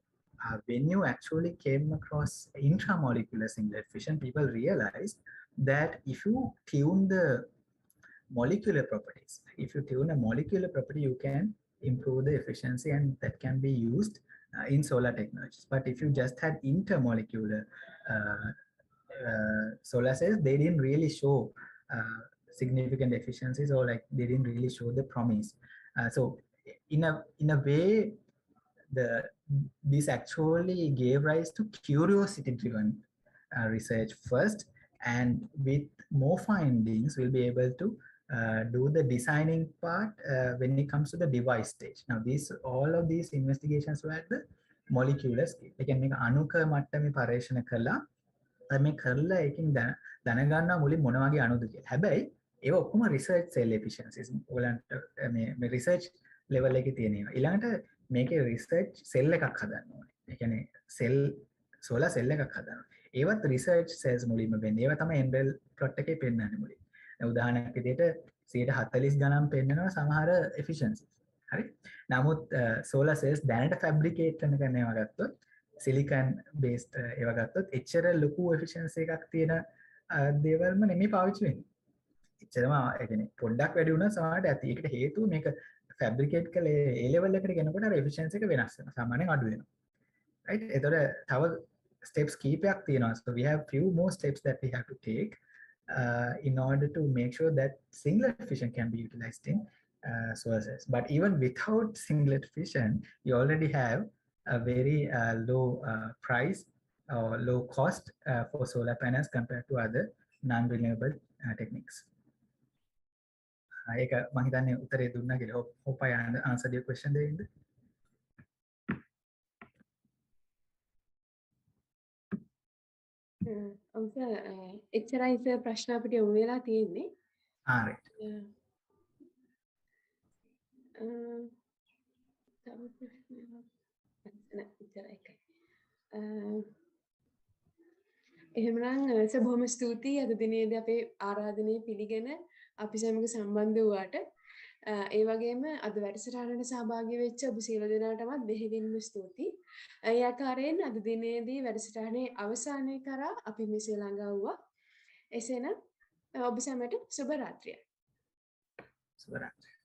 when you actually came across intramolecular singlet fission, people realized that if you tune the molecular properties, if you tune a molecular property, you can improve the efficiency, and that can be used in solar technologies. But if you just had intermolecular solar cells, they didn't really show significant efficiencies, or like they didn't really show the promise. So in a way, this actually gave rise to curiosity driven research first, and with more findings we'll be able to do the designing part when it comes to the device stage. Now all of these investigations were at the molecular scale. They can make අණුක මට්ටමේ පරීක්ෂණ කළා. මේ කරලා එකකින් දැනගන්නවා මුලින් මොන වගේ අණුද කියලා. හැබැයි ඒව ඔක්කොම රිසර්ච් සෙල් එෆිෂියන්සිස් ඔයගලන්ට මේ රිසර්ච් ලෙවල් එකේ තියෙනවා. ඊළඟට මේකේ රිසර්ච් සෙල් එකක් හදන්න ඕනේ. ඒ කියන්නේ සෙල් සෝලාර් සෙල් එකක් හදන්න. ඒවත් රිසර්ච් සෙල්ස් මුලින්ම වෙන්නේ. ඒවා තමයි එම්බෙල් ප්ලොට් එකේ පෙන්නන්නේ මුලින්. උදාහරණයක් විදිහට 140 ගණන් පෙන්නනවා සමහර එෆිෂියන්සිස්. හරි. නමුත් සෝලාර් සෙල්ස් දැනට ෆැබ්‍රිකේට් කරන ඒවා ගත්තොත් සිලිකන් බේස්ඩ් ඒවා ගත්තොත් එච්චර ලොකු එෆිෂියන්සි එකක් තියෙන දේවල්ම නෙමෙයි පාවිච්චි වෙන්නේ. එච්චරම ඒ කියන්නේ පොඩ්ඩක් වැඩි වුණා සමහරට ඇති. ඒකට හේතුව මේක ෆැබ්‍රිකේට් කළේ ඒ ලෙවල් එකට ගෙනකොට අර එෆිෂියන්සි එක වෙනස් වෙනවා. සාමාන්‍යයෙන් අඩු වෙනවා. right? එතකොට තව steps කීපයක් තියෙනවා. So we have few more steps that we have to take in order to make sure that singlet fission can be utilized in solar cells. But even without singlet fission, you already have a very low price or low cost for solar panels compared to other non-renewable techniques. ඒක මම හිතන්නේ උත්තරේ දුන්නා කියලා. Hope I answered your question there. ඔබ එච්චරයි sir ප්‍රශ්න අපිට යොමු වෙලා තියෙන්නේ. right. තව ප්‍රශ්නයක් නෑ එච්චරයි එකයි. එහෙමනම් සර් බොහොම ස්තුතියි අද දිනේදී අපේ ආරාධනය පිළිගෙන අපි සමග සම්බන්ධ වුණාට. ඒ වගේම අද වැඩසටහනට සහභාගී වෙච්ච ඔබ සියලු දෙනාටමත් බෙහෙවින්ම ස්තුතියි. ඒ ආකාරයෙන් අද දිනේදී වැඩසටහනේ අවසානය කරා අපි මෙසේ ළඟා වුණා. එසේනම් ඔබ සැමට සුබ රාත්‍රියක්. සුබ රාත්‍රියක්.